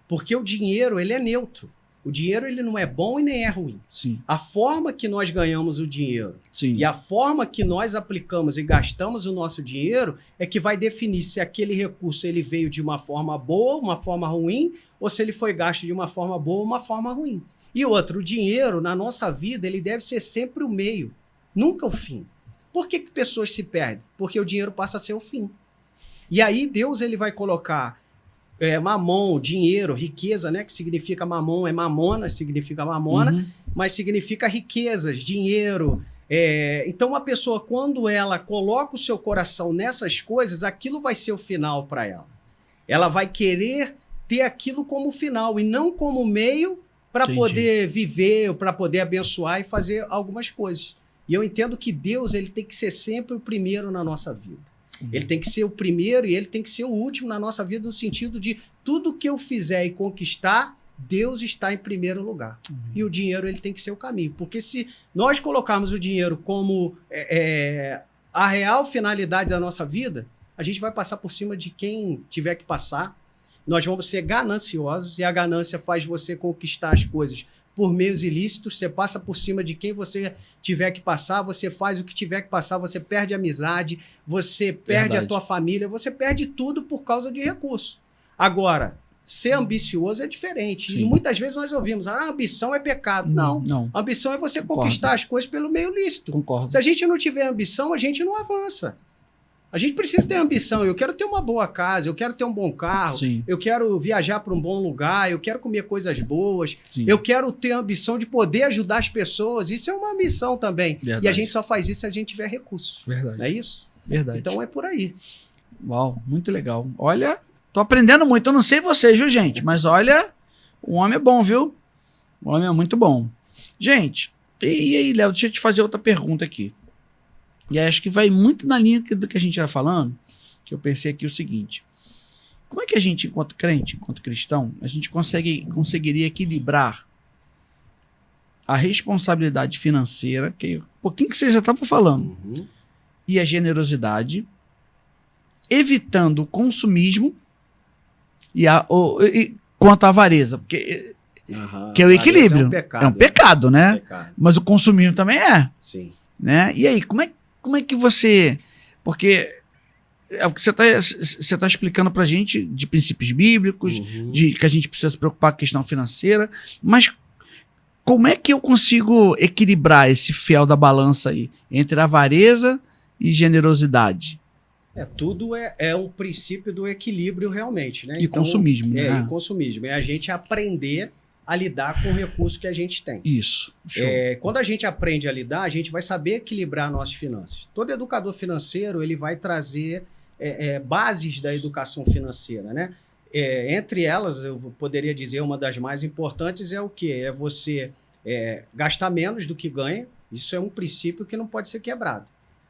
porque o dinheiro ele é neutro. O dinheiro ele não é bom e nem é ruim. Sim. A forma que nós ganhamos o dinheiro Sim. e a forma que nós aplicamos e gastamos o nosso dinheiro é que vai definir se aquele recurso ele veio de uma forma boa, uma forma ruim, ou se ele foi gasto de uma forma boa ou uma forma ruim. E outro, o dinheiro na nossa vida ele deve ser sempre o meio, nunca o fim. Por que pessoas se perdem? Porque o dinheiro passa a ser o fim. E aí Deus ele vai colocar mamon, dinheiro, riqueza, né? Que significa mamon, mamona, significa mamona, mas significa riquezas, dinheiro. Então, uma pessoa, quando ela coloca o seu coração nessas coisas, aquilo vai ser o final para ela. Ela vai querer ter aquilo como final e não como meio para poder viver, para poder abençoar e fazer algumas coisas. E eu entendo que Deus ele tem que ser sempre o primeiro na nossa vida. Ele tem que ser o primeiro e ele tem que ser o último na nossa vida, no sentido de tudo que eu fizer e conquistar, Deus está em primeiro lugar. E o dinheiro ele tem que ser o caminho. Porque se nós colocarmos o dinheiro como a real finalidade da nossa vida, a gente vai passar por cima de quem tiver que passar. Nós vamos ser gananciosos e a ganância faz você conquistar as coisas por meios ilícitos, você passa por cima de quem você tiver que passar, você faz o que tiver que passar, você perde amizade, você perde a tua família, você perde tudo por causa de recurso. Agora, ser ambicioso é diferente. Sim. E muitas vezes nós ouvimos, a ambição é pecado. Não. A ambição é você conquistar as coisas pelo meio lícito. Concordo. Se a gente não tiver ambição, a gente não avança. A gente precisa ter ambição. Eu quero ter uma boa casa, eu quero ter um bom carro, Sim. eu quero viajar para um bom lugar, eu quero comer coisas boas, Sim. eu quero ter a ambição de poder ajudar as pessoas. Isso é uma ambição também. Verdade. E a gente só faz isso se a gente tiver recursos. Verdade. Não é isso? Verdade. Então é por aí. Uau, muito legal. Olha, tô aprendendo muito. Eu não sei vocês, viu, gente? Mas olha, o homem é bom, viu? O homem é muito bom. Gente, e aí, Léo, deixa eu te fazer outra pergunta aqui. E acho que vai muito na linha do que a gente está falando, que eu pensei aqui o seguinte. Como é que a gente, enquanto crente, enquanto cristão, a gente conseguiria equilibrar a responsabilidade financeira, que um pouquinho que você já estava falando, e a generosidade, evitando o consumismo e quanto à avareza, porque que é o equilíbrio. É um pecado, né? Pecado. Mas o consumismo também é. Sim. Né? E aí, como é que você... Porque é o que você tá explicando pra gente de princípios bíblicos, de que a gente precisa se preocupar com a questão financeira, mas como é que eu consigo equilibrar esse fiel da balança aí, entre avareza e generosidade? Tudo é um princípio do equilíbrio realmente, né? E consumismo, né? E consumismo. É a gente aprender a lidar com o recurso que a gente tem. Isso. Show. Quando a gente aprende a lidar, a gente vai saber equilibrar nossas finanças. Todo educador financeiro ele vai trazer bases da educação financeira, né? Entre elas, eu poderia dizer, uma das mais importantes é o quê? É você gastar menos do que ganha. Isso é um princípio que não pode ser quebrado.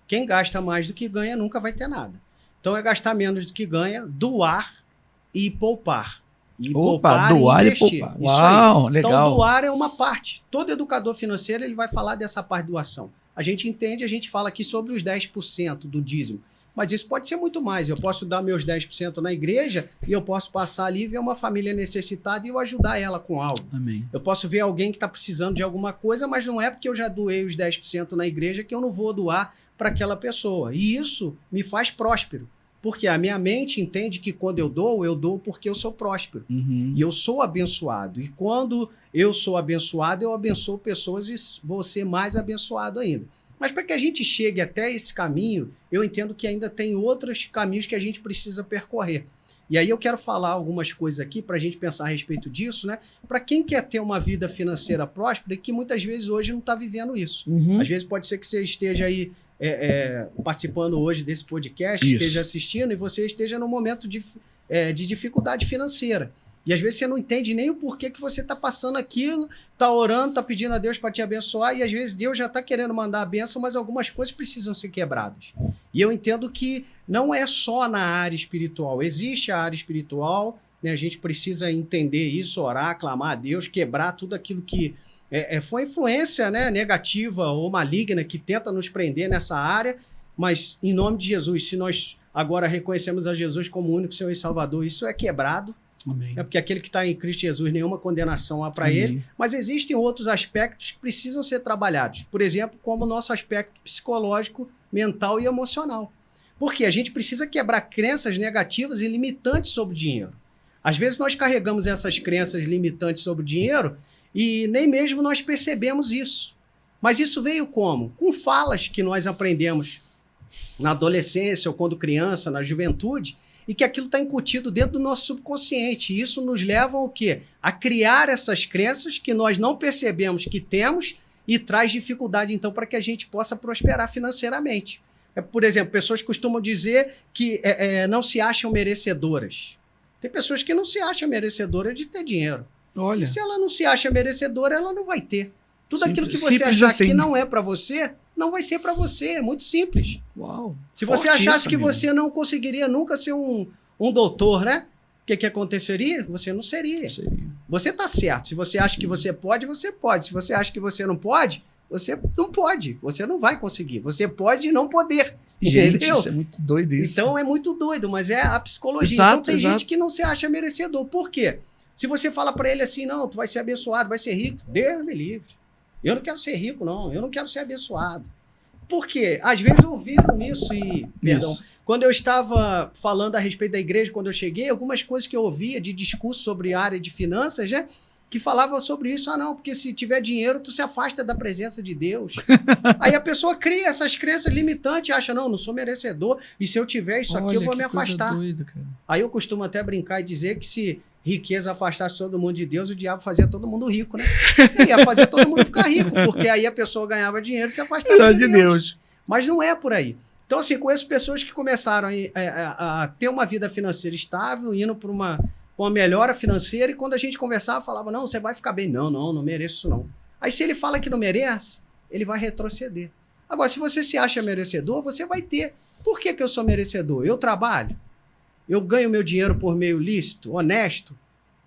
Quem gasta mais do que ganha nunca vai ter nada. Então, é gastar menos do que ganha, doar e poupar. Doar e poupar. Uau, legal. Então, doar é uma parte. Todo educador financeiro ele vai falar dessa parte de doação. A gente entende, a gente fala aqui sobre os 10% do dízimo. Mas isso pode ser muito mais. Eu posso dar meus 10% na igreja e eu posso passar ali e ver uma família necessitada e eu ajudar ela com algo. Amém. Eu posso ver alguém que está precisando de alguma coisa, mas não é porque eu já doei os 10% na igreja que eu não vou doar para aquela pessoa. E isso me faz próspero. Porque a minha mente entende que quando eu dou porque eu sou próspero. Uhum. E eu sou abençoado. E quando eu sou abençoado, eu abençoo pessoas e vou ser mais abençoado ainda. Mas para que a gente chegue até esse caminho, eu entendo que ainda tem outros caminhos que a gente precisa percorrer. E aí eu quero falar algumas coisas aqui para a gente pensar a respeito disso, né? Para quem quer ter uma vida financeira próspera e que muitas vezes hoje não está vivendo isso. Uhum. Às vezes pode ser que você esteja aí participando hoje desse podcast, Isso. esteja assistindo e você esteja num momento de dificuldade financeira. E às vezes você não entende nem o porquê que você está passando aquilo, está orando, está pedindo a Deus para te abençoar, e às vezes Deus já está querendo mandar a bênção, mas algumas coisas precisam ser quebradas. E eu entendo que não é só na área espiritual. Existe a área espiritual, né? A gente precisa entender isso, orar, clamar a Deus, quebrar tudo aquilo que foi influência, né, negativa ou maligna que tenta nos prender nessa área, mas em nome de Jesus, se nós agora reconhecemos a Jesus como o único Senhor e Salvador, isso é quebrado. Amém. Porque aquele que está em Cristo Jesus, nenhuma condenação há para ele. Mas existem outros aspectos que precisam ser trabalhados. Por exemplo, como o nosso aspecto psicológico, mental e emocional. Porque a gente precisa quebrar crenças negativas e limitantes sobre o dinheiro. Às vezes nós carregamos essas crenças limitantes sobre o dinheiro e nem mesmo nós percebemos isso. Mas isso veio como? Com falas que nós aprendemos na adolescência ou quando criança, na juventude, e que aquilo está incutido dentro do nosso subconsciente. E isso nos leva ao quê? A criar essas crenças que nós não percebemos que temos e traz dificuldade, então, para que a gente possa prosperar financeiramente. Por exemplo, pessoas costumam dizer que não se acham merecedoras. Tem pessoas que não se acham merecedoras de ter dinheiro. Olha. E se ela não se acha merecedora, ela não vai ter. Tudo aquilo que você simples achar assim. que não é para você, não vai ser para você. É muito simples. Uau. Se você achasse que você não conseguiria nunca ser um doutor, né? O que aconteceria? Você não seria. Você está certo. Se você acha que você pode, você pode. Se você acha que você não pode, você não pode. Você não vai conseguir. Você pode não poder. Gente, entendeu? Isso é muito doido isso. Então é muito doido, mas é a psicologia. Exato, então tem gente que não se acha merecedor. Por quê? Se você fala para ele assim, não, tu vai ser abençoado, vai ser rico, Deus me livre. Eu não quero ser rico, não. Eu não quero ser abençoado. Por quê? Às vezes ouviram isso e... Perdão. Quando eu estava falando a respeito da igreja, quando eu cheguei, algumas coisas que eu ouvia de discurso sobre a área de finanças, né? Que falavam sobre isso. Ah, não, porque se tiver dinheiro, tu se afasta da presença de Deus. Aí a pessoa cria essas crenças limitantes e acha, não sou merecedor. E se eu tiver isso aqui, eu vou me afastar. Doido, cara. Aí eu costumo até brincar e dizer que se riqueza afastasse todo mundo de Deus, o diabo fazia todo mundo rico, né? Ia fazer todo mundo ficar rico, porque aí a pessoa ganhava dinheiro e se afastava de Deus. Mas não é por aí. Então, assim, conheço pessoas que começaram a ter uma vida financeira estável, indo para uma melhora financeira, e quando a gente conversava, falava, não, você vai ficar bem. Não mereço isso não. Aí se ele fala que não merece, ele vai retroceder. Agora, se você se acha merecedor, você vai ter. Por que eu sou merecedor? Eu trabalho? Eu ganho meu dinheiro por meio lícito, honesto?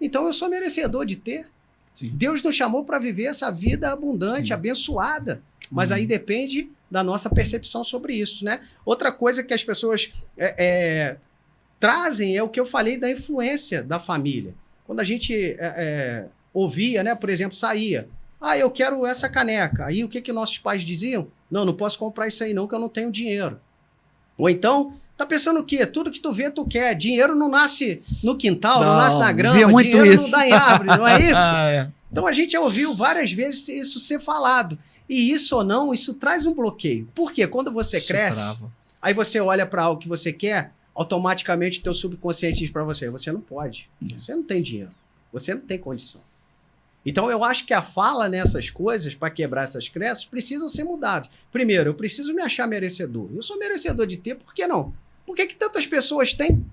Então eu sou merecedor de ter. Sim. Deus nos chamou para viver essa vida abundante, abençoada. Mas aí depende da nossa percepção sobre isso, né? Outra coisa que as pessoas trazem é o que eu falei da influência da família. Quando a gente ouvia, né, por exemplo, saía. Ah, eu quero essa caneca. Aí o que nossos pais diziam? Não posso comprar isso aí não, que eu não tenho dinheiro. Ou então, tá pensando o quê? Tudo que tu vê, tu quer. Dinheiro não nasce no quintal, não nasce na grama. Muito dinheiro isso. não dá em árvore, não é isso? Então a gente já ouviu várias vezes isso ser falado. E isso ou não, isso traz um bloqueio. Por quê? Quando você cresce, aí você olha para algo que você quer, automaticamente o teu subconsciente diz para você, você não pode, você não tem dinheiro, você não tem condição. Então, eu acho que a fala nessas coisas, para quebrar essas crenças, precisam ser mudadas. Primeiro, eu preciso me achar merecedor. Eu sou merecedor de ter, por que não? Por que tantas pessoas têm?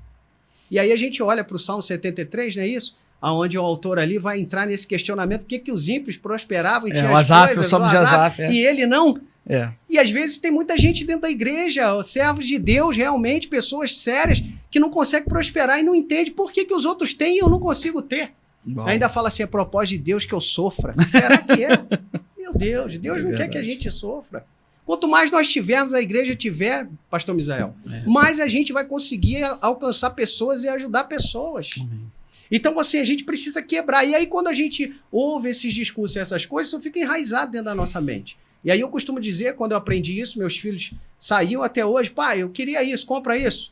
E aí a gente olha para o Salmo 73, não é isso? Onde o autor ali vai entrar nesse questionamento, por que os ímpios prosperavam e tinham as coisas, o Salmo de Asaf, e ele não? É. E às vezes tem muita gente dentro da igreja, servos de Deus, realmente, pessoas sérias, que não conseguem prosperar e não entendem por que os outros têm e eu não consigo ter. Bom. Ainda fala assim, é propósito de Deus que eu sofra. Será que é? Meu Deus, Deus não quer que a gente sofra. Quanto mais nós tivermos, a igreja tiver, pastor Misael, mais a gente vai conseguir alcançar pessoas e ajudar pessoas. Amém. Então, assim, a gente precisa quebrar. E aí, quando a gente ouve esses discursos e essas coisas, isso fica enraizado dentro da nossa mente. E aí eu costumo dizer, quando eu aprendi isso, meus filhos saíam até hoje, pai, eu queria isso, compra isso.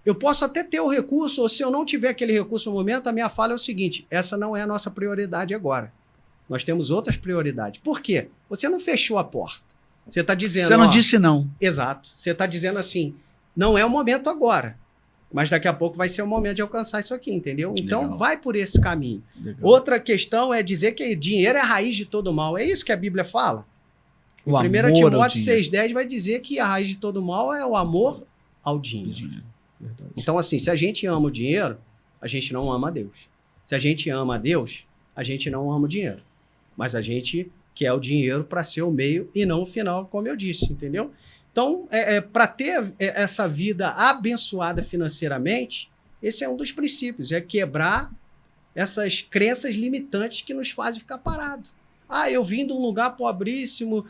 Eu posso até ter o recurso, ou se eu não tiver aquele recurso no momento, a minha fala é o seguinte, essa não é a nossa prioridade agora. Nós temos outras prioridades. Por quê? Você não fechou a porta. Você está dizendo... Você não disse não. Exato. Você está dizendo assim, não é o momento agora, mas daqui a pouco vai ser o momento de alcançar isso aqui, entendeu? Então, legal, vai por esse caminho. Legal. Outra questão é dizer que dinheiro é a raiz de todo mal. É isso que a Bíblia fala? Em 1 Timóteo 6,10 vai dizer que a raiz de todo mal é o amor ao dinheiro. Então, assim, se a gente ama o dinheiro, a gente não ama a Deus. Se a gente ama a Deus, a gente não ama o dinheiro. Mas a gente quer o dinheiro para ser o meio e não o final, como eu disse, entendeu? Então, para ter essa vida abençoada financeiramente, esse é um dos princípios, é quebrar essas crenças limitantes que nos fazem ficar parados. Ah, eu vim de um lugar pobríssimo,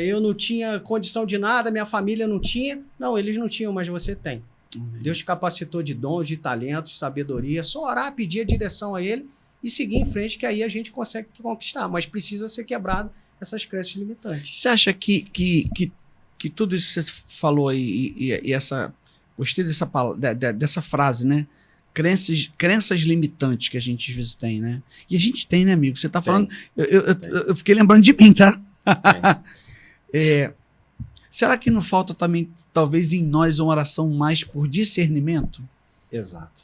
eu não tinha condição de nada, minha família não tinha. Não, eles não tinham, mas você tem. Uhum. Deus te capacitou de dons, de talentos, de sabedoria. Só orar, pedir a direção a Ele e seguir em frente, que aí a gente consegue conquistar. Mas precisa ser quebrado essas crenças limitantes. Você acha que tudo isso que você falou aí, e essa... Gostei dessa frase, né? Crenças limitantes que a gente às vezes tem, né? E a gente tem, né, amigo? Você tá falando... Eu fiquei lembrando de mim, tá? Será que não falta também, talvez, em nós uma oração mais por discernimento? Exato.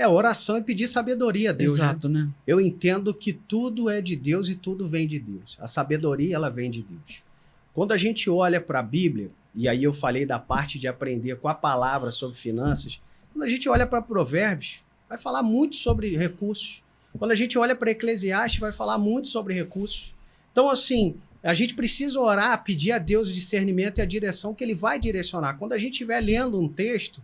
Oração e pedir sabedoria a Deus. Exato, né? Eu entendo que tudo é de Deus e tudo vem de Deus. A sabedoria, ela vem de Deus. Quando a gente olha para a Bíblia, e aí eu falei da parte de aprender com a palavra sobre finanças, quando a gente olha para Provérbios, vai falar muito sobre recursos. Quando a gente olha para Eclesiastes, vai falar muito sobre recursos. Então, assim, a gente precisa orar, pedir a Deus o discernimento e a direção que Ele vai direcionar. Quando a gente estiver lendo um texto,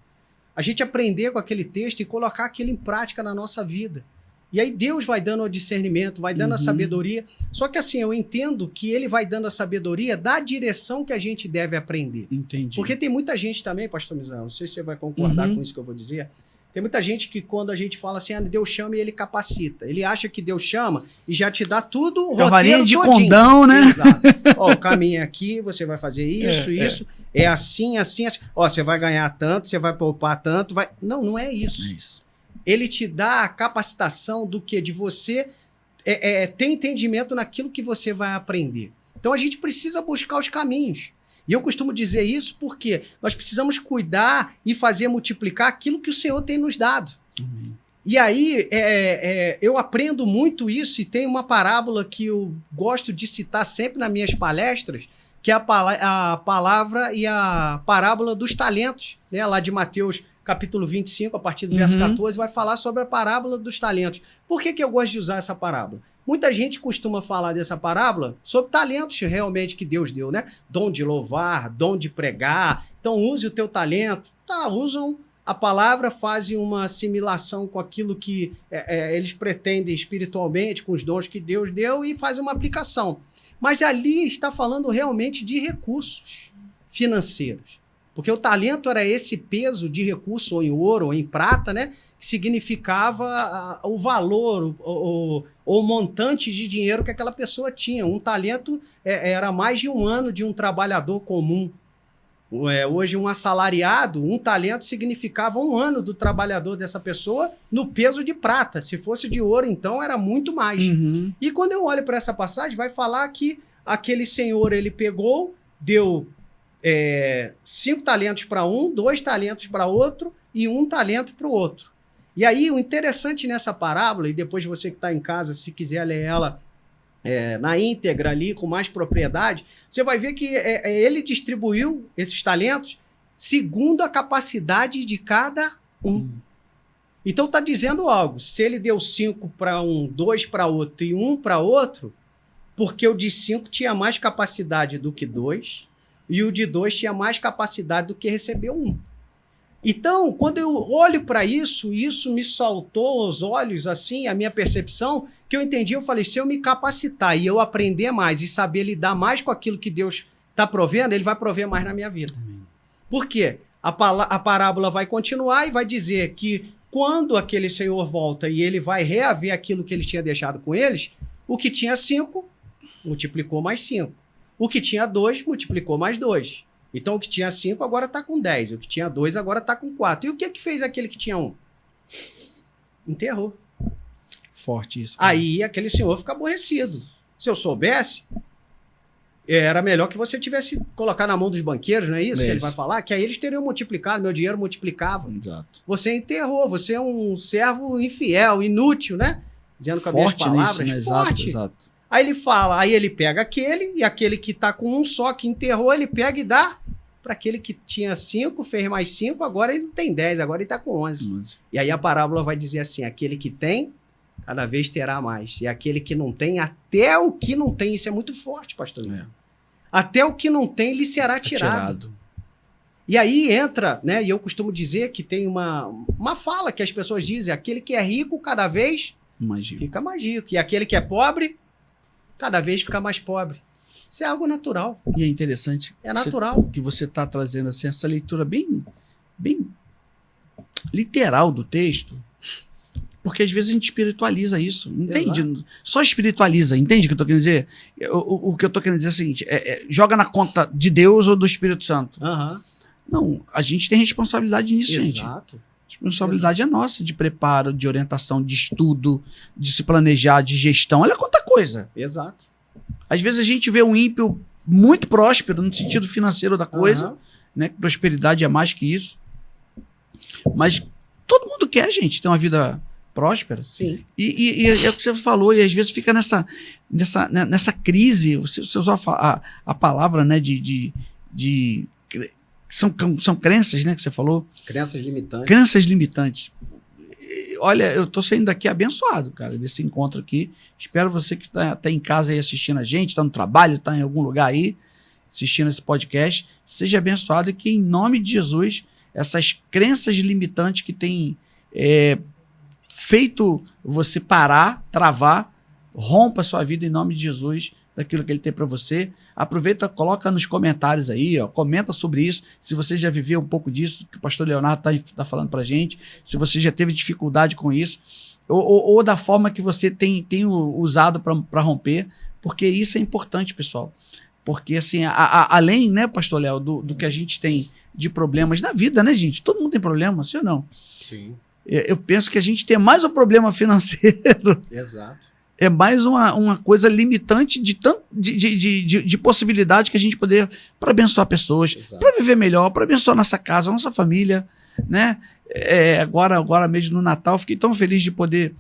a gente aprender com aquele texto e colocar aquilo em prática na nossa vida. E aí Deus vai dando o discernimento, vai dando a sabedoria. Só que assim, eu entendo que Ele vai dando a sabedoria da direção que a gente deve aprender. Entendi. Porque tem muita gente também, pastor Misael, não sei se você vai concordar com isso que eu vou dizer, tem muita gente que quando a gente fala assim, Deus chama e Ele capacita. Ele acha que Deus chama e já te dá tudo, o roteiro de todinho. condão, né? Exato. Ó, o caminho é aqui, você vai fazer isso, é assim, assim, assim. Ó, você vai ganhar tanto, você vai poupar tanto, vai... Não é isso. É isso. Ele te dá a capacitação do que? De você ter entendimento naquilo que você vai aprender. Então a gente precisa buscar os caminhos. E eu costumo dizer isso porque nós precisamos cuidar e fazer multiplicar aquilo que o Senhor tem nos dado. Uhum. E aí eu aprendo muito isso e tem uma parábola que eu gosto de citar sempre nas minhas palestras, que é a palavra e a parábola dos talentos, né? Lá de Mateus capítulo 25, a partir do verso 14, vai falar sobre a parábola dos talentos. Por que eu gosto de usar essa parábola? Muita gente costuma falar dessa parábola sobre talentos realmente que Deus deu, né? Dom de louvar, dom de pregar. Então, use o teu talento. Tá, usam a palavra, fazem uma assimilação com aquilo que eles pretendem espiritualmente, com os dons que Deus deu e fazem uma aplicação. Mas ali está falando realmente de recursos financeiros. Porque o talento era esse peso de recurso, ou em ouro, ou em prata, né? Que significava o valor, o montante de dinheiro que aquela pessoa tinha. Um talento era mais de um ano de um trabalhador comum. Hoje, um assalariado, um talento significava um ano do trabalhador dessa pessoa no peso de prata. Se fosse de ouro, então, era muito mais. Uhum. E quando eu olho para essa passagem, vai falar que aquele senhor, ele pegou, deu 5 talentos para um, 2 talentos para outro e 1 talento para o outro. E aí, o interessante nessa parábola, e depois você que está em casa, se quiser ler ela na íntegra ali, com mais propriedade, você vai ver que ele distribuiu esses talentos segundo a capacidade de cada um. Então está dizendo algo. Se ele deu 5 para um, 2 para outro e 1 para outro, porque o de 5 tinha mais capacidade do que 2 e o de 2 tinha mais capacidade do que receber 1. Então, quando eu olho para isso me saltou aos olhos, assim, a minha percepção, que eu entendi, eu falei, se eu me capacitar e eu aprender mais e saber lidar mais com aquilo que Deus está provendo, ele vai prover mais na minha vida. Por quê? A parábola vai continuar e vai dizer que quando aquele senhor volta e ele vai reaver aquilo que ele tinha deixado com eles, o que tinha 5 multiplicou mais 5. O que tinha 2 multiplicou mais 2. Então o que tinha 5 agora está com 10. O que tinha 2 agora está com 4. E o que fez aquele que tinha 1? Enterrou. Forte isso. Cara. Aí aquele senhor fica aborrecido. Se eu soubesse, era melhor que você tivesse colocado na mão dos banqueiros, não é isso que ele vai falar? Que aí eles teriam multiplicado, meu dinheiro multiplicava. Exato. Você enterrou, você é um servo infiel, inútil, né? Dizendo com as minhas palavras. Nisso, né? Forte. Exato. Aí ele fala, aí ele pega aquele, e aquele que tá com um só, que enterrou, ele pega e dá para aquele que tinha 5, fez mais 5, agora ele não tem 10, agora ele tá com 11. E aí a parábola vai dizer assim, aquele que tem, cada vez terá mais. E aquele que não tem, até o que não tem, isso é muito forte, pastor. Até o que não tem, lhe será tirado. E aí entra, né, e eu costumo dizer que tem uma fala que as pessoas dizem, aquele que é rico, cada vez fica mais rico. E aquele que é pobre, cada vez fica mais pobre. Isso é algo natural. E é interessante. É natural. Que você está trazendo assim, essa leitura bem literal do texto, porque às vezes a gente espiritualiza isso, entende? Exato. Só espiritualiza, entende o que eu estou querendo dizer? O que eu estou querendo dizer é o seguinte, joga na conta de Deus ou do Espírito Santo. Não, a gente tem responsabilidade nisso, gente. Exato. A responsabilidade é nossa, de preparo, de orientação, de estudo, de se planejar, de gestão. Olha quanta coisa. Exato. Às vezes a gente vê um ímpio muito próspero no sentido financeiro da coisa, né? Prosperidade é mais que isso. Mas todo mundo quer, gente, ter uma vida próspera. Sim. E é o que você falou, e às vezes fica nessa crise, você usou a palavra, né, são crenças, né, que você falou? Crenças limitantes. Crenças limitantes. Olha, eu tô saindo daqui abençoado, cara, desse encontro aqui. Espero você que tá em casa aí assistindo a gente, tá no trabalho, tá em algum lugar aí, assistindo esse podcast, seja abençoado e que em nome de Jesus, essas crenças limitantes que tem feito você parar, travar, rompa a sua vida em nome de Jesus, daquilo que ele tem para você. Aproveita, coloca nos comentários aí, ó, comenta sobre isso, se você já viveu um pouco disso, que o pastor Leonardo tá falando pra gente, se você já teve dificuldade com isso, ou da forma que você tem usado para romper, porque isso é importante, pessoal. Porque, assim, além, né, pastor Léo, do que a gente tem de problemas na vida, né, gente? Todo mundo tem problema, sim ou não? Sim. Eu penso que a gente tem mais um problema financeiro. Exato. É mais uma coisa limitante de possibilidade que a gente poder para abençoar pessoas, para viver melhor, para abençoar nossa casa, nossa família, né? Agora mesmo no Natal, fiquei tão feliz de poder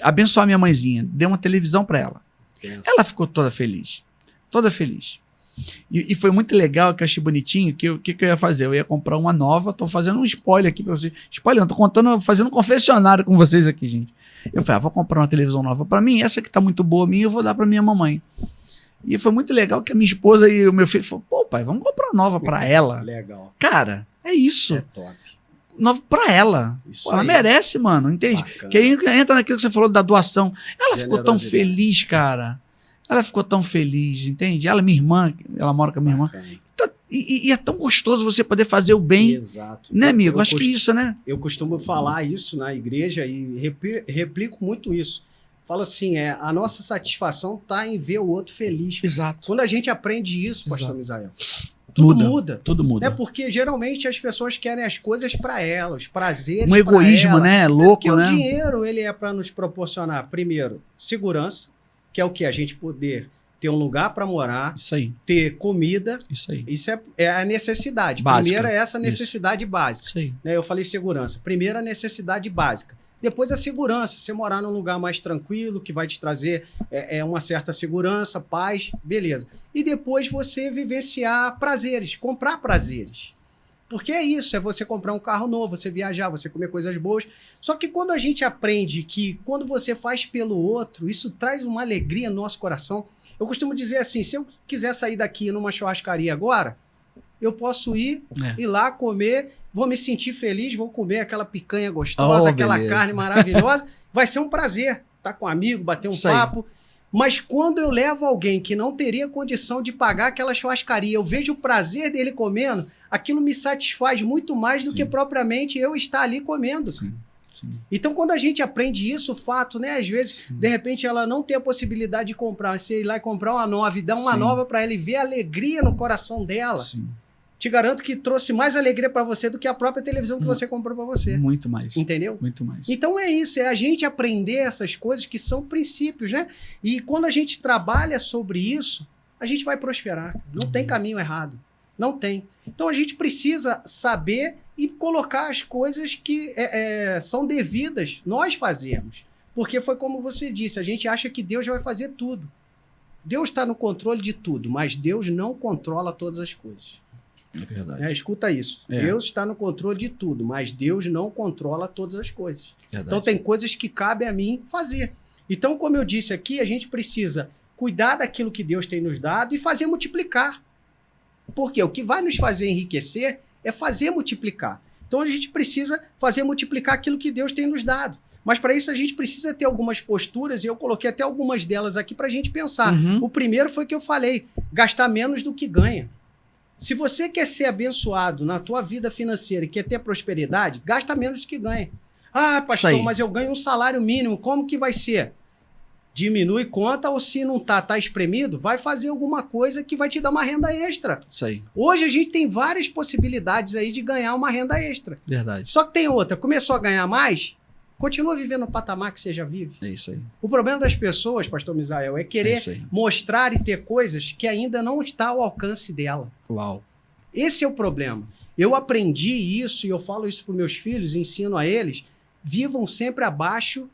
abençoar minha mãezinha. Dei uma televisão para ela. Ela ficou toda feliz. Toda feliz. E foi muito legal, que eu achei bonitinho, que eu ia fazer? Eu ia comprar uma nova, tô fazendo um spoiler aqui para vocês. Spoiler, não, tô fazendo um confessionário com vocês aqui, gente. Eu falei, vou comprar uma televisão nova para mim, essa que tá muito boa minha, eu vou dar para minha mamãe. E foi muito legal que a minha esposa e o meu filho falaram, pô, pai, vamos comprar nova para ela. Legal. Cara, é isso. É top. Nova para ela. Pô, ela merece, mano, entende? Bacana. Que aí entra naquilo que você falou da doação. Ela ficou tão feliz, cara. Ela ficou tão feliz, entende? Ela, minha irmã, ela mora com a minha irmã. E é tão gostoso você poder fazer o bem. Exato. Né, amigo? Acho que isso, né? Eu costumo falar isso na igreja e replico muito isso. Falo assim, a nossa satisfação está em ver o outro feliz. Exato. Quando a gente aprende isso, pastor Misael, Tudo muda. É porque geralmente as pessoas querem as coisas para elas, prazeres. Um egoísmo, né? Louco, né? O dinheiro ele é para nos proporcionar, primeiro, segurança, que é o que a gente poder ter um lugar para morar, Isso aí. ter comida. Isso aí. Isso é a necessidade. Básica. Primeiro é essa necessidade básica. Isso aí. Né? Eu falei segurança. Primeiro a necessidade básica. Depois a segurança. Você morar num lugar mais tranquilo, que vai te trazer uma certa segurança, paz, beleza. E depois você vivenciar prazeres, comprar prazeres. Porque é isso, é você comprar um carro novo, você viajar, você comer coisas boas. Só que quando a gente aprende que quando você faz pelo outro, isso traz uma alegria no nosso coração. Eu costumo dizer assim, se eu quiser sair daqui numa churrascaria agora, eu posso ir lá comer, vou me sentir feliz, vou comer aquela picanha gostosa, aquela carne maravilhosa. Vai ser um prazer estar com um amigo, bater um papo. Mas quando eu levo alguém que não teria condição de pagar aquela churrascaria, eu vejo o prazer dele comendo, aquilo me satisfaz muito mais do que propriamente eu estar ali comendo. Sim. Então, quando a gente aprende isso, o fato, né? Às vezes, de repente, ela não tem a possibilidade de comprar, você ir lá e comprar uma nova e dar uma nova para ela e ver a alegria no coração dela. Sim. Te garanto que trouxe mais alegria para você do que a própria televisão que você comprou para você. Muito mais. Entendeu? Muito mais. Então é isso, é a gente aprender essas coisas que são princípios, né? E quando a gente trabalha sobre isso, a gente vai prosperar. Não tem caminho errado. Não tem. Então a gente precisa saber e colocar as coisas que são devidas nós fazermos. Porque foi como você disse, a gente acha que Deus já vai fazer tudo. Deus está no controle de tudo, mas Deus não controla todas as coisas. É verdade. Escuta isso. Deus está no controle de tudo, mas Deus não controla todas as coisas. Verdade. Então tem coisas que cabe a mim fazer. Então, como eu disse aqui, a gente precisa cuidar daquilo que Deus tem nos dado e fazer multiplicar. Porque o que vai nos fazer enriquecer é fazer multiplicar. Então a gente precisa fazer multiplicar aquilo que Deus tem nos dado. Mas para isso a gente precisa ter algumas posturas, e eu coloquei até algumas delas aqui para a gente pensar. O primeiro foi que eu falei, gastar menos do que ganha. Se você quer ser abençoado na tua vida financeira e quer ter prosperidade, gasta menos do que ganha. Ah, pastor, mas eu ganho um salário mínimo, como que vai ser? Diminui conta, ou se não tá espremido, vai fazer alguma coisa que vai te dar uma renda extra. Isso aí. Hoje a gente tem várias possibilidades aí de ganhar uma renda extra. Verdade. Só que tem outra, começou a ganhar mais, continua vivendo no patamar que você já vive. É isso aí. O problema das pessoas, pastor Misael, é querer mostrar e ter coisas que ainda não está ao alcance dela. Uau. Esse é o problema. Eu aprendi isso e eu falo isso para os meus filhos, ensino a eles, vivam sempre abaixo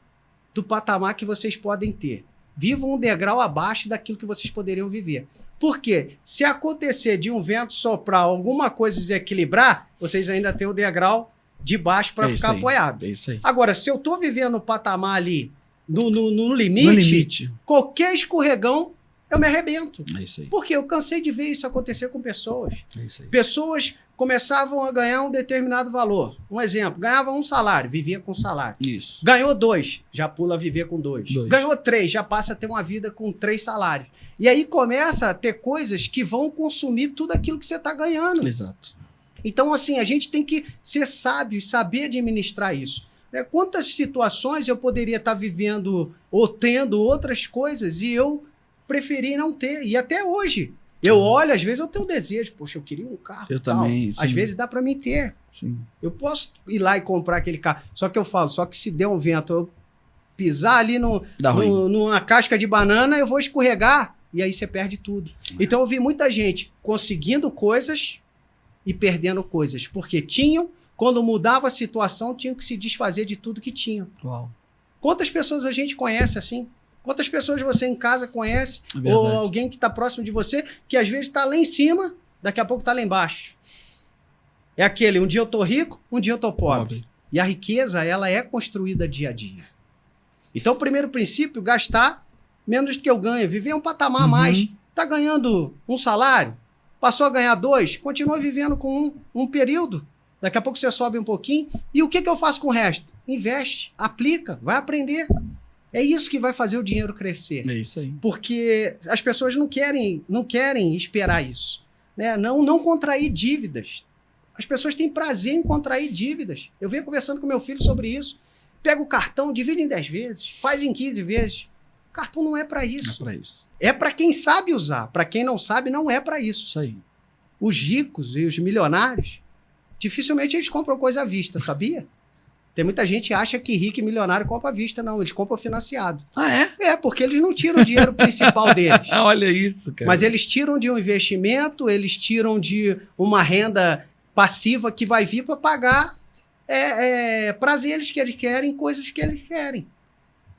do patamar que vocês podem ter. Vivam um degrau abaixo daquilo que vocês poderiam viver. Por quê? Se acontecer de um vento soprar, alguma coisa desequilibrar, vocês ainda têm o degrau de baixo para ficar apoiado. É isso aí. Agora, se eu estou vivendo no patamar ali, no limite, qualquer escorregão, eu me arrebento. É isso aí. Porque eu cansei de ver isso acontecer com pessoas. É isso aí. Pessoas começavam a ganhar um determinado valor. Um exemplo, ganhava um salário, vivia com salário. Isso. Ganhou 2, já pula a viver com 2. Ganhou 3, já passa a ter uma vida com 3 salários. E aí começa a ter coisas que vão consumir tudo aquilo que você está ganhando. Exato. Então, assim, a gente tem que ser sábio e saber administrar isso. Quantas situações eu poderia estar vivendo ou tendo outras coisas e eu preferi não ter. E até hoje, eu olho, às vezes eu tenho um desejo, poxa, eu queria um carro. Eu também. Às vezes dá para mim ter. Sim. Eu posso ir lá e comprar aquele carro. Só que eu falo, só que se der um vento, eu pisar ali numa casca de banana, eu vou escorregar e aí você perde tudo. Então eu vi muita gente conseguindo coisas e perdendo coisas, porque quando mudava a situação, tinham que se desfazer de tudo que tinham. Uau. Quantas pessoas a gente conhece assim? Quantas pessoas você em casa conhece, ou alguém que está próximo de você, que às vezes está lá em cima, daqui a pouco está lá embaixo. É aquele, um dia eu estou rico, um dia eu estou pobre. E a riqueza, ela é construída dia a dia. Então, o primeiro princípio, gastar menos do que eu ganho, viver um patamar a mais. Está ganhando um salário, passou a ganhar 2, continua vivendo com um período. Daqui a pouco você sobe um pouquinho. E o que eu faço com o resto? Investe, aplica, vai aprender. É isso que vai fazer o dinheiro crescer. É isso aí. Porque as pessoas não querem esperar isso. Né? Não contrair dívidas. As pessoas têm prazer em contrair dívidas. Eu venho conversando com meu filho sobre isso. Pega o cartão, divide em 10 vezes, faz em 15 vezes. O cartão não é para isso. É para isso. É para quem sabe usar. Para quem não sabe, não é para isso. Isso aí. Os ricos e os milionários, dificilmente eles compram coisa à vista, sabia? Tem muita gente que acha que rico e milionário compra à vista. Não, eles compram financiado. Ah, é? É, porque eles não tiram o dinheiro principal deles. Olha isso, cara. Mas eles tiram de um investimento, eles tiram de uma renda passiva que vai vir para pagar prazeres que eles querem, coisas que eles querem.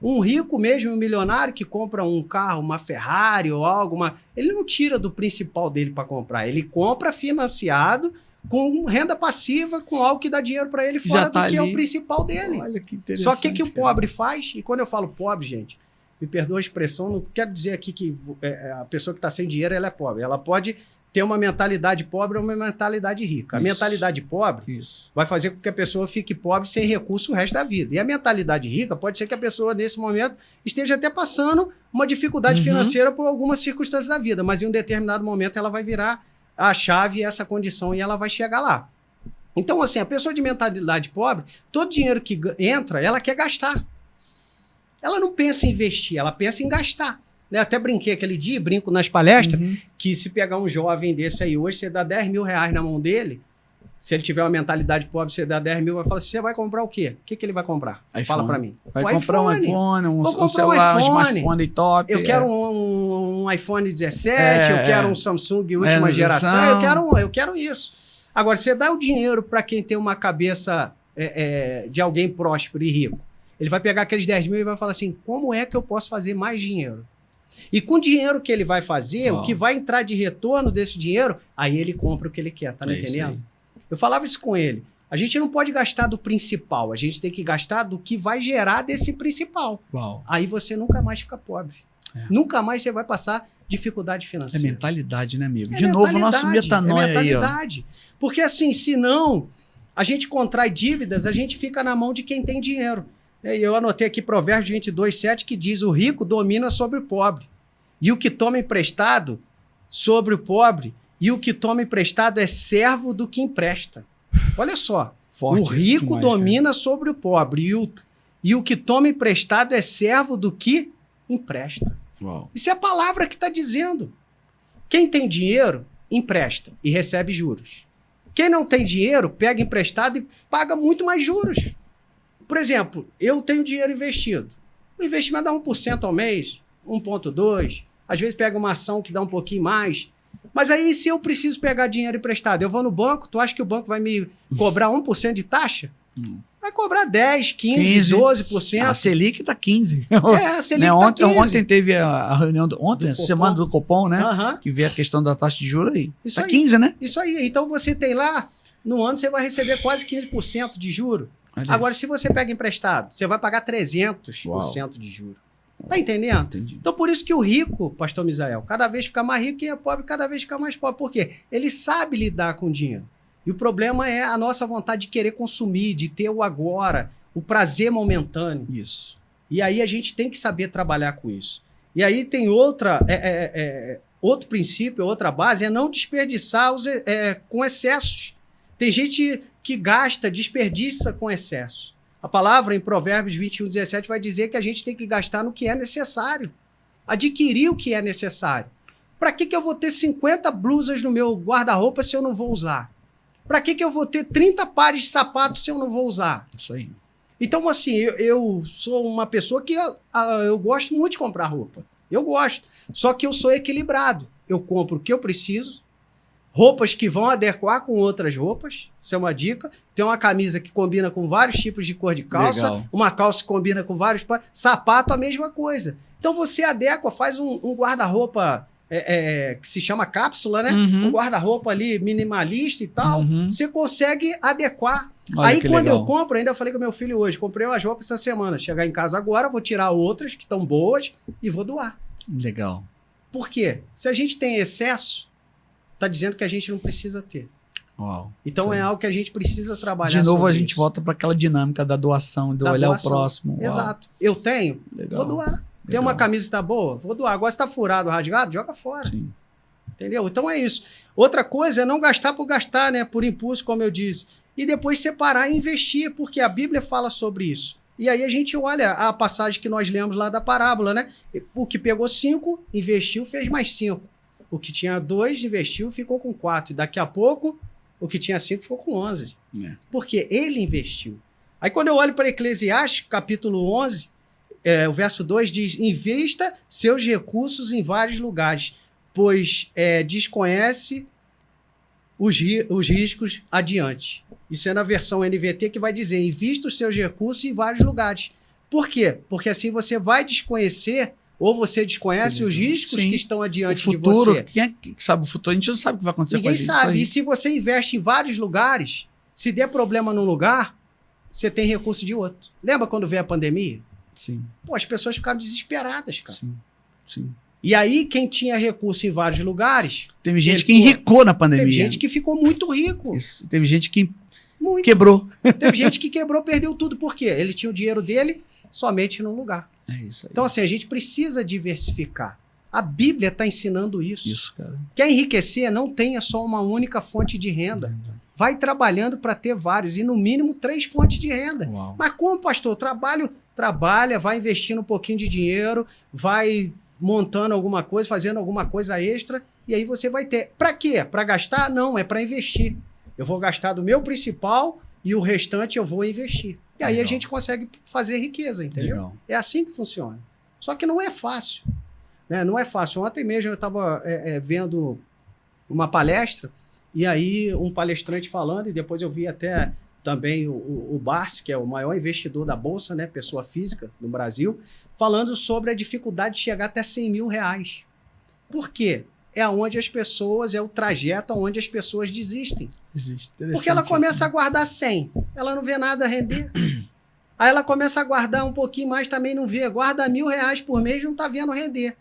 Um rico mesmo, um milionário que compra um carro, uma Ferrari ou algo, ele não tira do principal dele para comprar. Ele compra financiado com renda passiva, com algo que dá dinheiro para ele fora do que é o principal dele. Olha que interessante. Só que o pobre faz, e quando eu falo pobre, gente, me perdoa a expressão, não quero dizer aqui que a pessoa que está sem dinheiro ela é pobre. Ela pode ter uma mentalidade pobre ou uma mentalidade rica. A mentalidade pobre vai fazer com que a pessoa fique pobre sem recurso o resto da vida. E a mentalidade rica pode ser que a pessoa, nesse momento, esteja até passando uma dificuldade financeira por algumas circunstâncias da vida, mas em um determinado momento ela vai virar a chave, essa condição, e ela vai chegar lá. Então, assim, a pessoa de mentalidade pobre, todo dinheiro que entra, ela quer gastar. Ela não pensa em investir, ela pensa em gastar. Né? Até brinquei aquele dia, brinco nas palestras, que se pegar um jovem desse aí hoje, você dá 10 mil reais na mão dele, se ele tiver uma mentalidade pobre, você dá 10 mil, vai falar assim, você vai comprar o quê? O que ele vai comprar? iPhone. Fala pra mim. Vai comprar um iPhone, um celular, um smartphone top. Eu quero um iPhone 17, eu quero um Samsung última geração, eu quero isso. Agora, você dá o dinheiro para quem tem uma cabeça de alguém próspero e rico. Ele vai pegar aqueles 10 mil e vai falar assim, como é que eu posso fazer mais dinheiro? E com o dinheiro que ele vai fazer, o que vai entrar de retorno desse dinheiro, aí ele compra o que ele quer, tá me entendendo? Eu falava isso com ele. A gente não pode gastar do principal, a gente tem que gastar do que vai gerar desse principal. Aí você nunca mais fica pobre. Nunca mais você vai passar dificuldade financeira. É mentalidade, né, amigo? De novo, o nosso metanoia aí, ó. Porque assim, senão a gente contrai dívidas, a gente fica na mão de quem tem dinheiro. Eu anotei aqui Provérbios 22:7 que diz, o rico domina sobre o pobre. E o que toma emprestado sobre o pobre, e o que toma emprestado é servo do que empresta. Olha só, o rico domina sobre o pobre, e o que toma emprestado é servo do que empresta. Isso é a palavra que está dizendo. Quem tem dinheiro, empresta e recebe juros. Quem não tem dinheiro, pega emprestado e paga muito mais juros. Por exemplo, eu tenho dinheiro investido. O investimento dá 1% ao mês, 1,2%. Às vezes pega uma ação que dá um pouquinho mais. Mas aí, se eu preciso pegar dinheiro emprestado, eu vou no banco, tu acha que o banco vai me cobrar 1% de taxa? Vai cobrar 10%, 15%, 12%. A Selic tá 15%. A Selic tá 15%. Ontem teve a reunião, essa semana do Copom, né? Que vê a questão da taxa de juros aí. Isso tá aí, 15%, né? Isso aí. Então você tem lá, no ano você vai receber quase 15% de juros. Agora, se você pega emprestado, você vai pagar 300% de juros. Tá entendendo? Entendi. Então, por isso que o rico, pastor Misael, cada vez fica mais rico, e é pobre cada vez fica mais pobre. Por quê? Ele sabe lidar com o dinheiro. E o problema é a nossa vontade de querer consumir, de ter o agora, o prazer momentâneo. Isso. E aí a gente tem que saber trabalhar com isso. E aí tem outro princípio, outra base, é não desperdiçar com excessos. Tem gente que gasta, desperdiça com excesso. A palavra em Provérbios 21:17 vai dizer que a gente tem que gastar no que é necessário. Adquirir o que é necessário. Para que eu vou ter 50 blusas no meu guarda-roupa se eu não vou usar? Para que eu vou ter 30 pares de sapatos se eu não vou usar? Isso aí. Então, assim, eu sou uma pessoa que eu gosto muito de comprar roupa. Eu gosto. Só que eu sou equilibrado. Eu compro o que eu preciso, roupas que vão adequar com outras roupas, isso é uma dica. Tem uma camisa que combina com vários tipos de cor de calça, Legal. Uma calça que combina com vários... Sapato, a mesma coisa. Então você adequa, faz um guarda-roupa que se chama cápsula, né? Um guarda-roupa ali minimalista e tal. Você consegue adequar. Olha aí quando legal. eu compro, ainda falei com meu filho hoje, comprei umas roupas essa semana. Chegar em casa agora, vou tirar outras que estão boas e vou doar. Legal. Por quê? Se a gente tem excesso, tá dizendo que a gente não precisa ter. Uau. Então é algo que a gente precisa trabalhar. De novo, a gente isso. volta para aquela dinâmica da doação, de olhar o próximo. Uau. Exato. Eu tenho, Legal. vou doar. Tem uma camisa que tá boa, vou doar. Agora se tá furado, rasgado, joga fora. Sim. Entendeu? Então é isso. Outra coisa é não gastar por gastar, né? Por impulso, como eu disse. E depois separar e investir, porque a Bíblia fala sobre isso. E aí a gente olha a passagem que nós lemos lá da parábola, né? O que pegou 5, investiu, fez mais 5. O que tinha 2, investiu, ficou com 4. E daqui a pouco, o que tinha 5 ficou com 11. Porque ele investiu. Aí quando eu olho para Eclesiastes, capítulo 11, o verso 2 diz: invista seus recursos em vários lugares, pois desconhece os riscos adiante. Isso é na versão NVT que vai dizer: invista os seus recursos em vários lugares. Por quê? Porque assim você vai desconhecer, ou você desconhece os riscos que estão adiante de você. Quem é que sabe o futuro? A gente não sabe o que vai acontecer com a gente. Ninguém sabe. E se você investe em vários lugares, se der problema num lugar, você tem recurso de outro. Lembra quando veio a pandemia? Sim. Pô, as pessoas ficaram desesperadas, cara. Sim. E aí, quem tinha recurso em vários lugares... Teve gente que enricou na pandemia. Teve gente que ficou muito rico. Isso. Teve gente que quebrou. Teve gente que quebrou, perdeu tudo. Por quê? Ele tinha o dinheiro dele somente num lugar. É isso aí. Então, assim, a gente precisa diversificar. A Bíblia está ensinando isso. Isso, cara. Quer enriquecer, não tenha só uma única fonte de renda. Vai trabalhando para ter várias, e no mínimo 3 fontes de renda. Uau. Mas como, pastor? Trabalha, vai investindo um pouquinho de dinheiro, vai montando alguma coisa, fazendo alguma coisa extra, e aí você vai ter. Para quê? Para gastar? Não, é para investir. Eu vou gastar do meu principal e o restante eu vou investir. E aí a gente consegue fazer riqueza, entendeu? Legal. É assim que funciona. Só que não é fácil. Né? Não é fácil. Ontem mesmo eu estava vendo uma palestra, e aí um palestrante falando, e depois eu vi até também o Barsi, que é o maior investidor da Bolsa, né, pessoa física no Brasil, falando sobre a dificuldade de chegar até 100 mil reais. Por quê? É o trajeto onde as pessoas desistem. Porque ela começa a guardar 100, ela não vê nada render. Aí ela começa a guardar um pouquinho mais, também não vê. Guarda R$1.000 por mês, não está vendo render.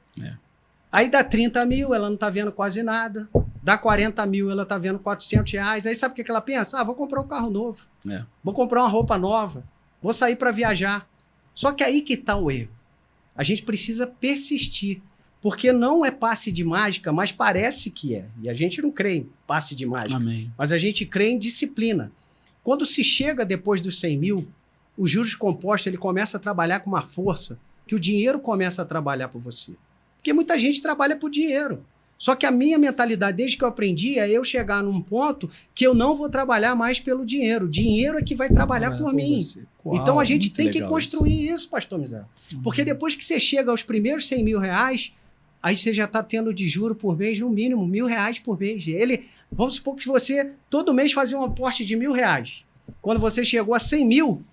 Aí dá 30 mil, ela não está vendo quase nada. Dá 40 mil, ela está vendo R$400. Aí sabe o que ela pensa? Vou comprar um carro novo. Vou comprar uma roupa nova. Vou sair para viajar. Só que aí que está o erro. A gente precisa persistir. Porque não é passe de mágica, mas parece que é. E a gente não crê em passe de mágica. Amém. Mas a gente crê em disciplina. Quando se chega depois dos 100 mil, os juros compostos ele começa a trabalhar com uma força que o dinheiro começa a trabalhar por você. Porque muita gente trabalha por dinheiro. Só que a minha mentalidade, desde que eu aprendi, é eu chegar num ponto que eu não vou trabalhar mais pelo dinheiro. O dinheiro é que vai trabalhar por mim. Então a gente tem que construir isso, pastor Misael. Porque depois que você chega aos primeiros 100 mil reais, aí você já está tendo de juro por mês, no mínimo, R$1.000 por mês. Vamos supor que você todo mês fazia um aporte de R$1.000. Quando você chegou a 100 mil,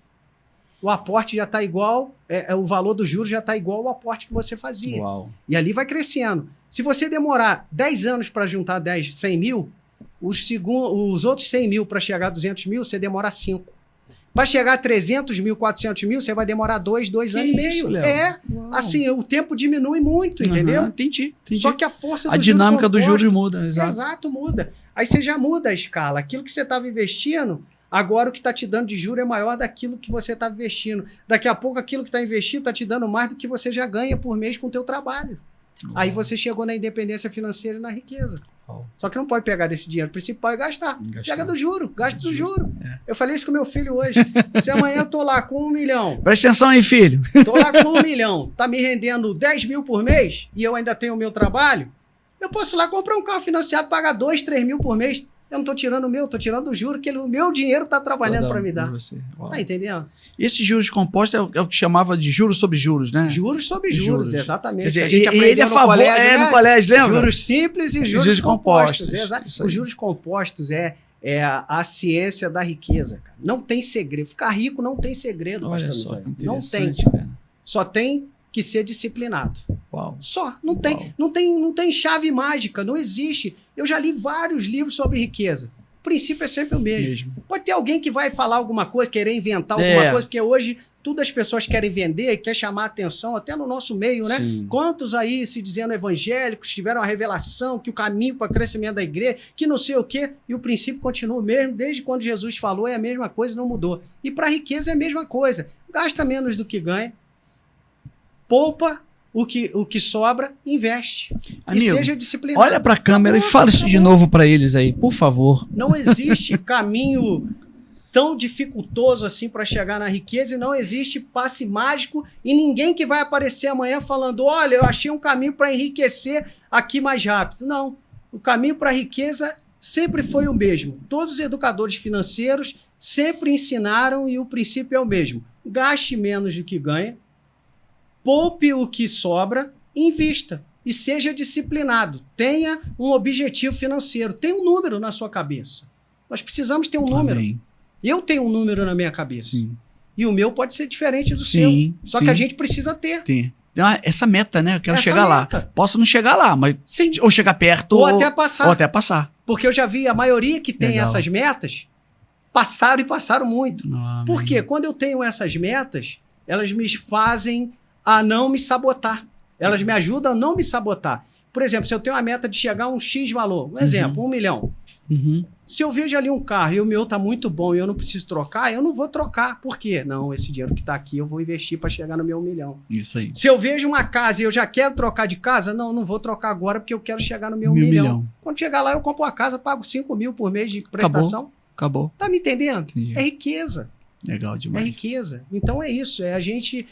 o aporte já está igual, o valor do juros já está igual ao aporte que você fazia. Uau. E ali vai crescendo. Se você demorar 10 anos para juntar 100 mil, os outros 100 mil para chegar a 200 mil, você demora 5. Para chegar a 300 mil, 400 mil, você vai demorar 2 anos e meio. Assim, o tempo diminui muito, entendeu? Entendi. Só que a força do a dinâmica do juros muda. Exato, muda. Aí você já muda a escala. Aquilo que você estava investindo, agora o que está te dando de juros é maior daquilo que você está investindo. Daqui a pouco aquilo que está investido está te dando mais do que você já ganha por mês com o teu trabalho. Aí você chegou na independência financeira e na riqueza. Só que não pode pegar desse dinheiro principal e gastar. Pega do juro, gasta do juro. Eu falei isso com meu filho hoje. Se amanhã eu tô lá com 1 milhão... Presta atenção aí, filho. Tô lá com 1 milhão, tá me rendendo 10 mil por mês e eu ainda tenho o meu trabalho, eu posso ir lá comprar um carro financiado, pagar 2, 3 mil por mês. Eu não tô tirando o meu, tô tirando o juro que o meu dinheiro tá trabalhando para me dar. Tá entendendo? Esse juros compostos é o que chamava de juros sobre juros, né? Juros sobre juros, exatamente. Quer dizer, a gente ele é a favor, colégio, no colégio, lembra? Juros simples e juros compostos. Exato. Os juros compostos é a ciência da riqueza, cara. Não tem segredo. Ficar rico não tem segredo, Olha só, não tem. Cara. Só tem que ser disciplinado. Uau. Só. Não tem chave mágica, não existe. Eu já li vários livros sobre riqueza. O princípio é sempre o mesmo. Pode ter alguém que vai falar alguma coisa, querer inventar alguma coisa, porque hoje tudo as pessoas querem vender, quer chamar atenção, até no nosso meio, né? Sim. Quantos aí se dizendo evangélicos tiveram a revelação que o caminho para o crescimento da igreja, que não sei o quê, e o princípio continua o mesmo, desde quando Jesus falou é a mesma coisa, não mudou. E para a riqueza é a mesma coisa. Gasta menos do que ganha, poupa o que sobra, investe. Amigo, e seja disciplinado. Olha para a câmera e fala isso de novo para eles aí, por favor. Não existe caminho tão dificultoso assim para chegar na riqueza e não existe passe mágico e ninguém que vai aparecer amanhã falando, olha, eu achei um caminho para enriquecer aqui mais rápido. Não. O caminho para a riqueza sempre foi o mesmo. Todos os educadores financeiros sempre ensinaram e o princípio é o mesmo. Gaste menos do que ganha, poupe o que sobra, invista e seja disciplinado. Tenha um objetivo financeiro, tenha um número na sua cabeça. Nós precisamos ter um número. Amém. Eu tenho um número na minha cabeça. Sim. E o meu pode ser diferente do Sim, seu. Só sim. que a gente precisa ter. Tem. Essa meta, né? Eu quero Essa chegar meta. lá. Posso não chegar lá, mas Sim. ou chegar perto Ou até passar. Ou até passar. Porque eu já vi a maioria que tem Legal. essas metas passaram e passaram muito. Amém. Por quê? Quando eu tenho essas metas, elas me fazem a não me sabotar. Elas me ajudam a não me sabotar. Por exemplo, se eu tenho a meta de chegar a um X valor, um exemplo, 1 milhão. Uhum. Se eu vejo ali um carro e o meu tá muito bom e eu não preciso trocar, eu não vou trocar. Por quê? Não, esse dinheiro que tá aqui eu vou investir para chegar no meu 1 milhão. Isso aí. Se eu vejo uma casa e eu já quero trocar de casa, não vou trocar agora porque eu quero chegar no meu 1 1 milhão. milhão. Quando chegar lá, eu compro uma casa, pago 5 mil por mês de prestação. Acabou. Tá me entendendo? Entendi. É riqueza. Legal É demais. riqueza. Então é isso. É a gente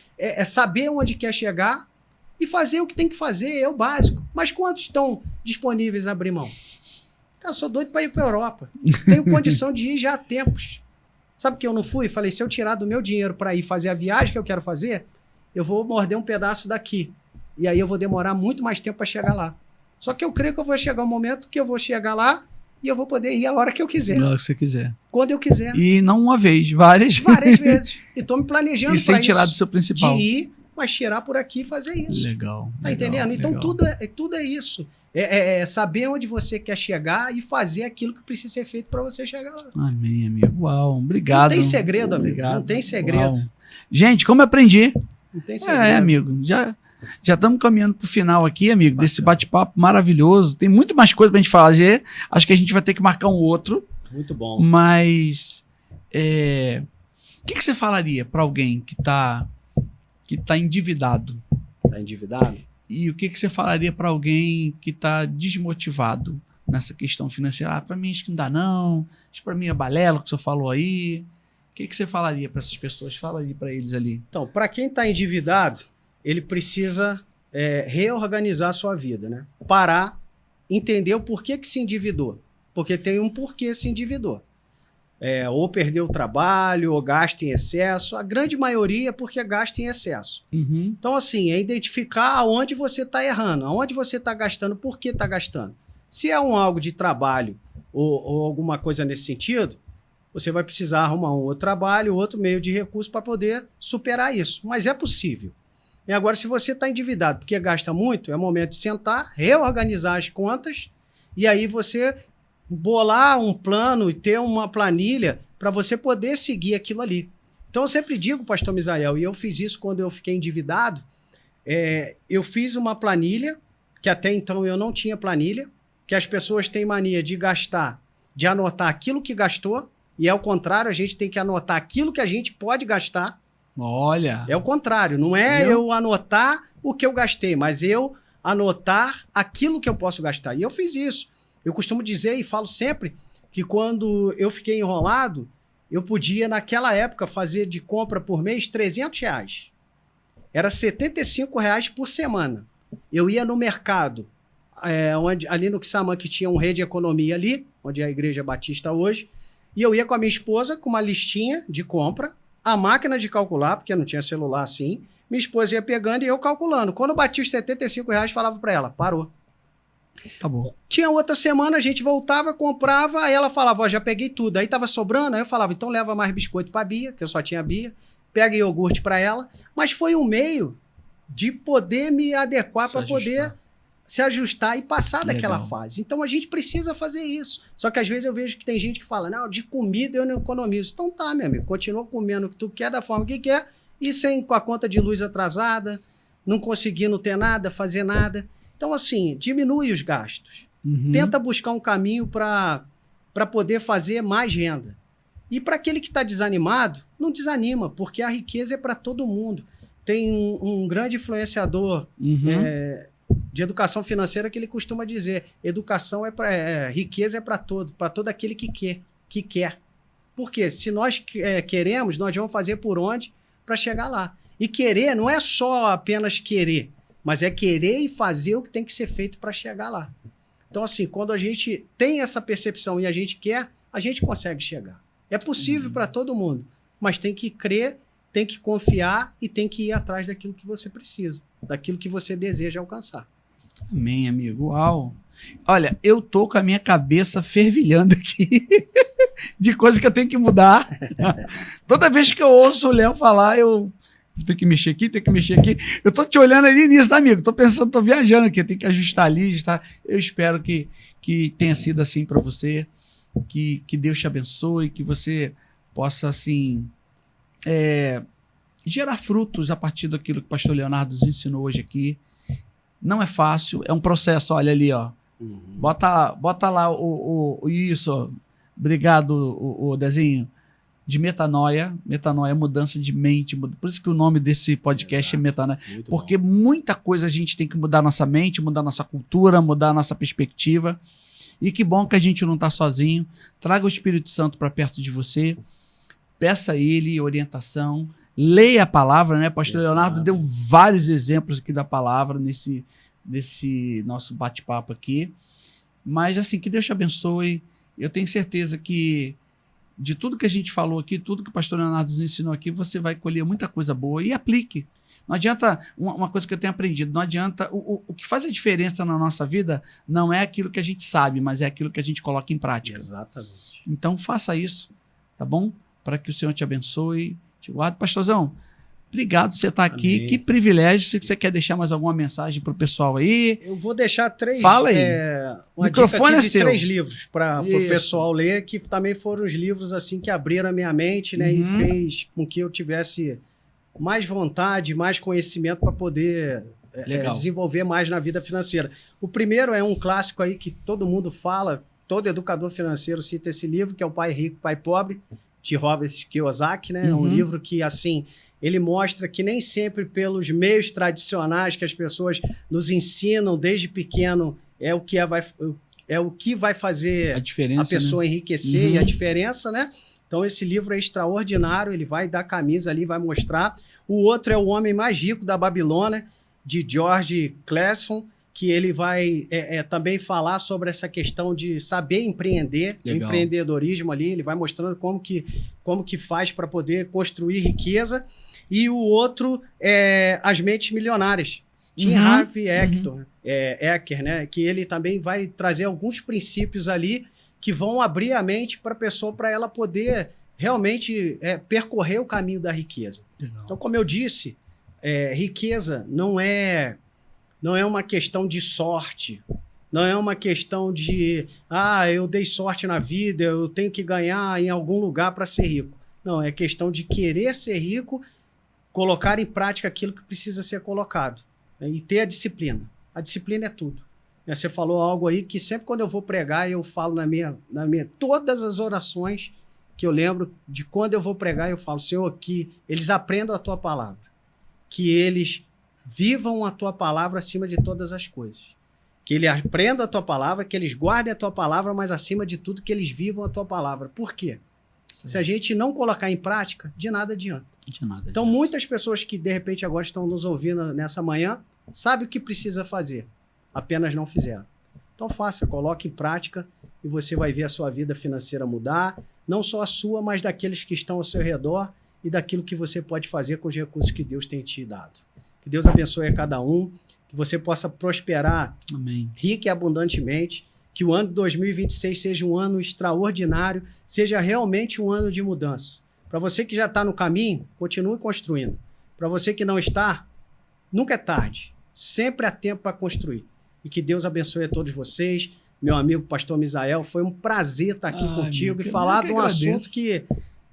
saber onde quer chegar e fazer o que tem que fazer. É o básico. Mas quantos estão disponíveis a abrir mão? Cara, eu sou doido para ir para Europa. Tenho condição de ir já há tempos. Sabe que eu não fui? Falei, se eu tirar do meu dinheiro para ir fazer a viagem que eu quero fazer, eu vou morder um pedaço daqui. E aí eu vou demorar muito mais tempo para chegar lá. Só que eu creio que eu vou chegar um momento que eu vou chegar lá e eu vou poder ir a hora que eu quiser. Na hora que você quiser. Quando eu quiser. E não uma vez, várias. Várias vezes. E tô me planejando E sem para tirar do isso. seu principal. De ir, mas tirar por aqui e fazer isso. Legal. Tá legal, entendendo? Então legal. tudo é isso. É saber onde você quer chegar e fazer aquilo que precisa ser feito para você chegar lá. Amém, amigo. Uau, obrigado. Não tem segredo, amigo. Obrigado. Não tem segredo. Uau. Gente, como eu aprendi. Não tem segredo. Amigo. Já estamos caminhando para o final aqui, amigo, desse Bacana. bate-papo maravilhoso. Tem muito mais coisa para a gente fazer. Acho que a gente vai ter que marcar um outro. Muito bom. Mas o que você falaria para alguém que tá endividado? Tá endividado? E o que você falaria para alguém que está desmotivado nessa questão financeira? Para mim acho que não dá não. Acho para mim é balela que o senhor falou aí. O que você falaria para essas pessoas? Fala aí para eles ali. Então, para quem está endividado, ele precisa reorganizar a sua vida, né? Parar, entender o porquê que se endividou. Porque tem um porquê se endividou. Ou perdeu o trabalho, ou gasta em excesso. A grande maioria é porque gasta em excesso. Uhum. Então, assim, é identificar aonde você está errando, aonde você está gastando, por que está gastando. Se é algo de trabalho ou alguma coisa nesse sentido, você vai precisar arrumar um outro trabalho, outro meio de recurso para poder superar isso. Mas é possível. E agora, se você está endividado porque gasta muito, é o momento de sentar, reorganizar as contas e aí você bolar um plano e ter uma planilha para você poder seguir aquilo ali. Então, eu sempre digo, pastor Misael, e eu fiz isso quando eu fiquei endividado, eu fiz uma planilha, que até então eu não tinha planilha, que as pessoas têm mania de gastar, de anotar aquilo que gastou, e é o contrário, a gente tem que anotar aquilo que a gente pode gastar. Olha. É o contrário, não é eu anotar o que eu gastei, mas eu anotar aquilo que eu posso gastar. E eu fiz isso. Eu costumo dizer e falo sempre que quando eu fiquei enrolado, eu podia, naquela época, fazer de compra por mês R$300. Era R$75 por semana. Eu ia no mercado, ali no Quissamã, que tinha um Rede Economia ali, onde é a Igreja Batista hoje, e eu ia com a minha esposa com uma listinha de compra, a máquina de calcular, porque não tinha celular assim, minha esposa ia pegando e eu calculando. Quando eu bati os R$75, falava para ela, parou. Acabou. Tinha outra semana, a gente voltava, comprava, aí ela falava, ó, já peguei tudo. Aí tava sobrando, aí eu falava, então leva mais biscoito pra Bia, que eu só tinha Bia, pega iogurte para ela. Mas foi um meio de poder me adequar para poder se ajustar e passar daquela fase. Então a gente precisa fazer isso. Só que às vezes eu vejo que tem gente que fala, não, de comida eu não economizo. Então tá, meu amigo, continua comendo o que tu quer, da forma que quer, e com a conta de luz atrasada, não conseguindo ter nada, fazer nada. Então, assim, diminui os gastos. Uhum. Tenta buscar um caminho para poder fazer mais renda. E para aquele que está desanimado, não desanima, porque a riqueza é para todo mundo. Tem um grande influenciador de educação financeira que ele costuma dizer, riqueza é para todo aquele que quer. Porque se nós queremos, nós vamos fazer por onde para chegar lá. E querer não é só apenas querer, mas é querer e fazer o que tem que ser feito para chegar lá. Então, assim, quando a gente tem essa percepção e a gente quer, a gente consegue chegar. É possível para todo mundo, mas tem que crer, tem que confiar e tem que ir atrás daquilo que você precisa, daquilo que você deseja alcançar. Amém, amigo. Uau. Olha, eu tô com a minha cabeça fervilhando aqui de coisa que eu tenho que mudar. Toda vez que eu ouço o Léo falar, eu tenho que mexer aqui, tenho que mexer aqui. Eu tô te olhando ali nisso, tá, amigo? Tô pensando, tô viajando aqui, tem que ajustar ali, ajustar. Eu espero que tenha sido assim para você, que Deus te abençoe, que você possa, assim, gerar frutos a partir daquilo que o pastor Leonardo nos ensinou hoje aqui. Não é fácil, é um processo, olha ali, ó. Bota lá isso, ó. Obrigado, o Dezinho. De metanoia. Metanoia é mudança de mente. Por isso que o nome desse podcast é Metanoia. Porque muita coisa a gente tem que mudar nossa mente, mudar nossa cultura, mudar nossa perspectiva. E que bom que a gente não está sozinho. Traga o Espírito Santo para perto de você. Peça a ele orientação. Leia a palavra, né? Pastor Leonardo deu vários exemplos aqui da palavra nesse nosso bate-papo aqui. Mas, assim, que Deus te abençoe. Eu tenho certeza que de tudo que a gente falou aqui, tudo que o pastor Leonardo nos ensinou aqui, você vai colher muita coisa boa e aplique. Não adianta, uma coisa que eu tenho aprendido, não adianta, o que faz a diferença na nossa vida não é aquilo que a gente sabe, mas é aquilo que a gente coloca em prática. Exatamente. Então faça isso, tá bom? Para que o Senhor te abençoe, te guarde. Pastorzão, obrigado por você estar aqui. Amém. Que privilégio. Se você quer deixar mais alguma mensagem para o pessoal aí. Eu vou deixar três. Fala aí. Uma microfone dica aqui é de seu. 3 livros para o pessoal ler, que também foram os livros assim que abriram a minha mente, né? Uhum. E fez com que eu tivesse mais vontade, mais conhecimento para poder desenvolver mais na vida financeira. O primeiro é um clássico aí que todo mundo fala, todo educador financeiro cita esse livro, que é o Pai Rico, Pai Pobre, de Robert Kiyosaki, né? É um livro que, assim, ele mostra que nem sempre pelos meios tradicionais que as pessoas nos ensinam desde pequeno é o que vai fazer a pessoa enriquecer e a diferença, né? Então, esse livro é extraordinário, ele vai dar caminhos ali, vai mostrar. O outro é O Homem Mais Rico da Babilônia, de George Clason, que ele vai também falar sobre essa questão de saber empreender, o empreendedorismo ali, ele vai mostrando como que faz para poder construir riqueza. E o outro é As Mentes Milionárias, Tim Harvey Eker, né? Que ele também vai trazer alguns princípios ali que vão abrir a mente para a pessoa, para ela poder realmente percorrer o caminho da riqueza. Legal. Então, como eu disse, riqueza não é uma questão de sorte, não é uma questão de eu dei sorte na vida, eu tenho que ganhar em algum lugar para ser rico. Não, é questão de querer ser rico, colocar em prática aquilo que precisa ser colocado, né? E ter a disciplina. A disciplina é tudo. Você falou algo aí que sempre quando eu vou pregar, eu falo na minha todas as orações que eu lembro de quando eu vou pregar, eu falo, Senhor, que eles aprendam a tua palavra, que eles vivam a tua palavra acima de todas as coisas, que eles aprendam a tua palavra, que eles guardem a tua palavra, mas acima de tudo que eles vivam a tua palavra. Por quê? Sim. Se a gente não colocar em prática, de nada adianta. Então, muitas pessoas que de repente agora estão nos ouvindo nessa manhã, sabem o que precisa fazer, apenas não fizeram. Então faça, coloque em prática e você vai ver a sua vida financeira mudar, não só a sua, mas daqueles que estão ao seu redor e daquilo que você pode fazer com os recursos que Deus tem te dado. Que Deus abençoe a cada um, que você possa prosperar rica e abundantemente, que o ano de 2026 seja um ano extraordinário, seja realmente um ano de mudança. Para você que já está no caminho, continue construindo. Para você que não está, nunca é tarde. Sempre há tempo para construir. E que Deus abençoe a todos vocês. Meu amigo pastor Misael, foi um prazer estar aqui contigo e falar de um assunto que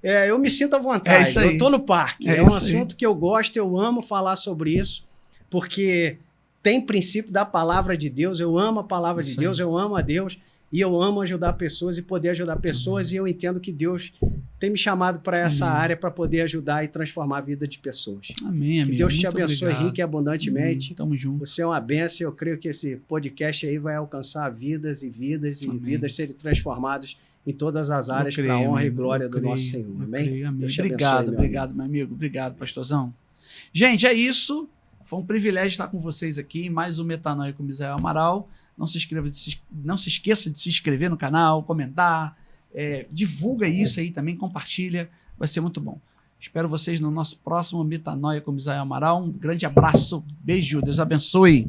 eu me sinto à vontade. Eu estou no parque. É um assunto que eu gosto, eu amo falar sobre isso, porque tem princípio da palavra de Deus. Eu amo a palavra de Deus, eu amo a Deus e eu amo ajudar pessoas e poder ajudar pessoas. E eu entendo que Deus tem me chamado para essa área para poder ajudar e transformar a vida de pessoas. Amém, que Deus te abençoe rica e abundantemente. Tamo junto. Você é uma bênção. Eu creio que esse podcast aí vai alcançar vidas e vidas e vidas serem transformadas em todas as áreas para a honra e glória do nosso Senhor. Amém? Obrigado, meu amigo. Obrigado, pastorzão. Gente, é isso. Foi um privilégio estar com vocês aqui em mais um Metanoia com Misael Amaral. Não se esqueça de se inscrever no canal, comentar, divulga isso aí também, compartilha, vai ser muito bom. Espero vocês no nosso próximo Metanoia com Misael Amaral. Um grande abraço, beijo, Deus abençoe.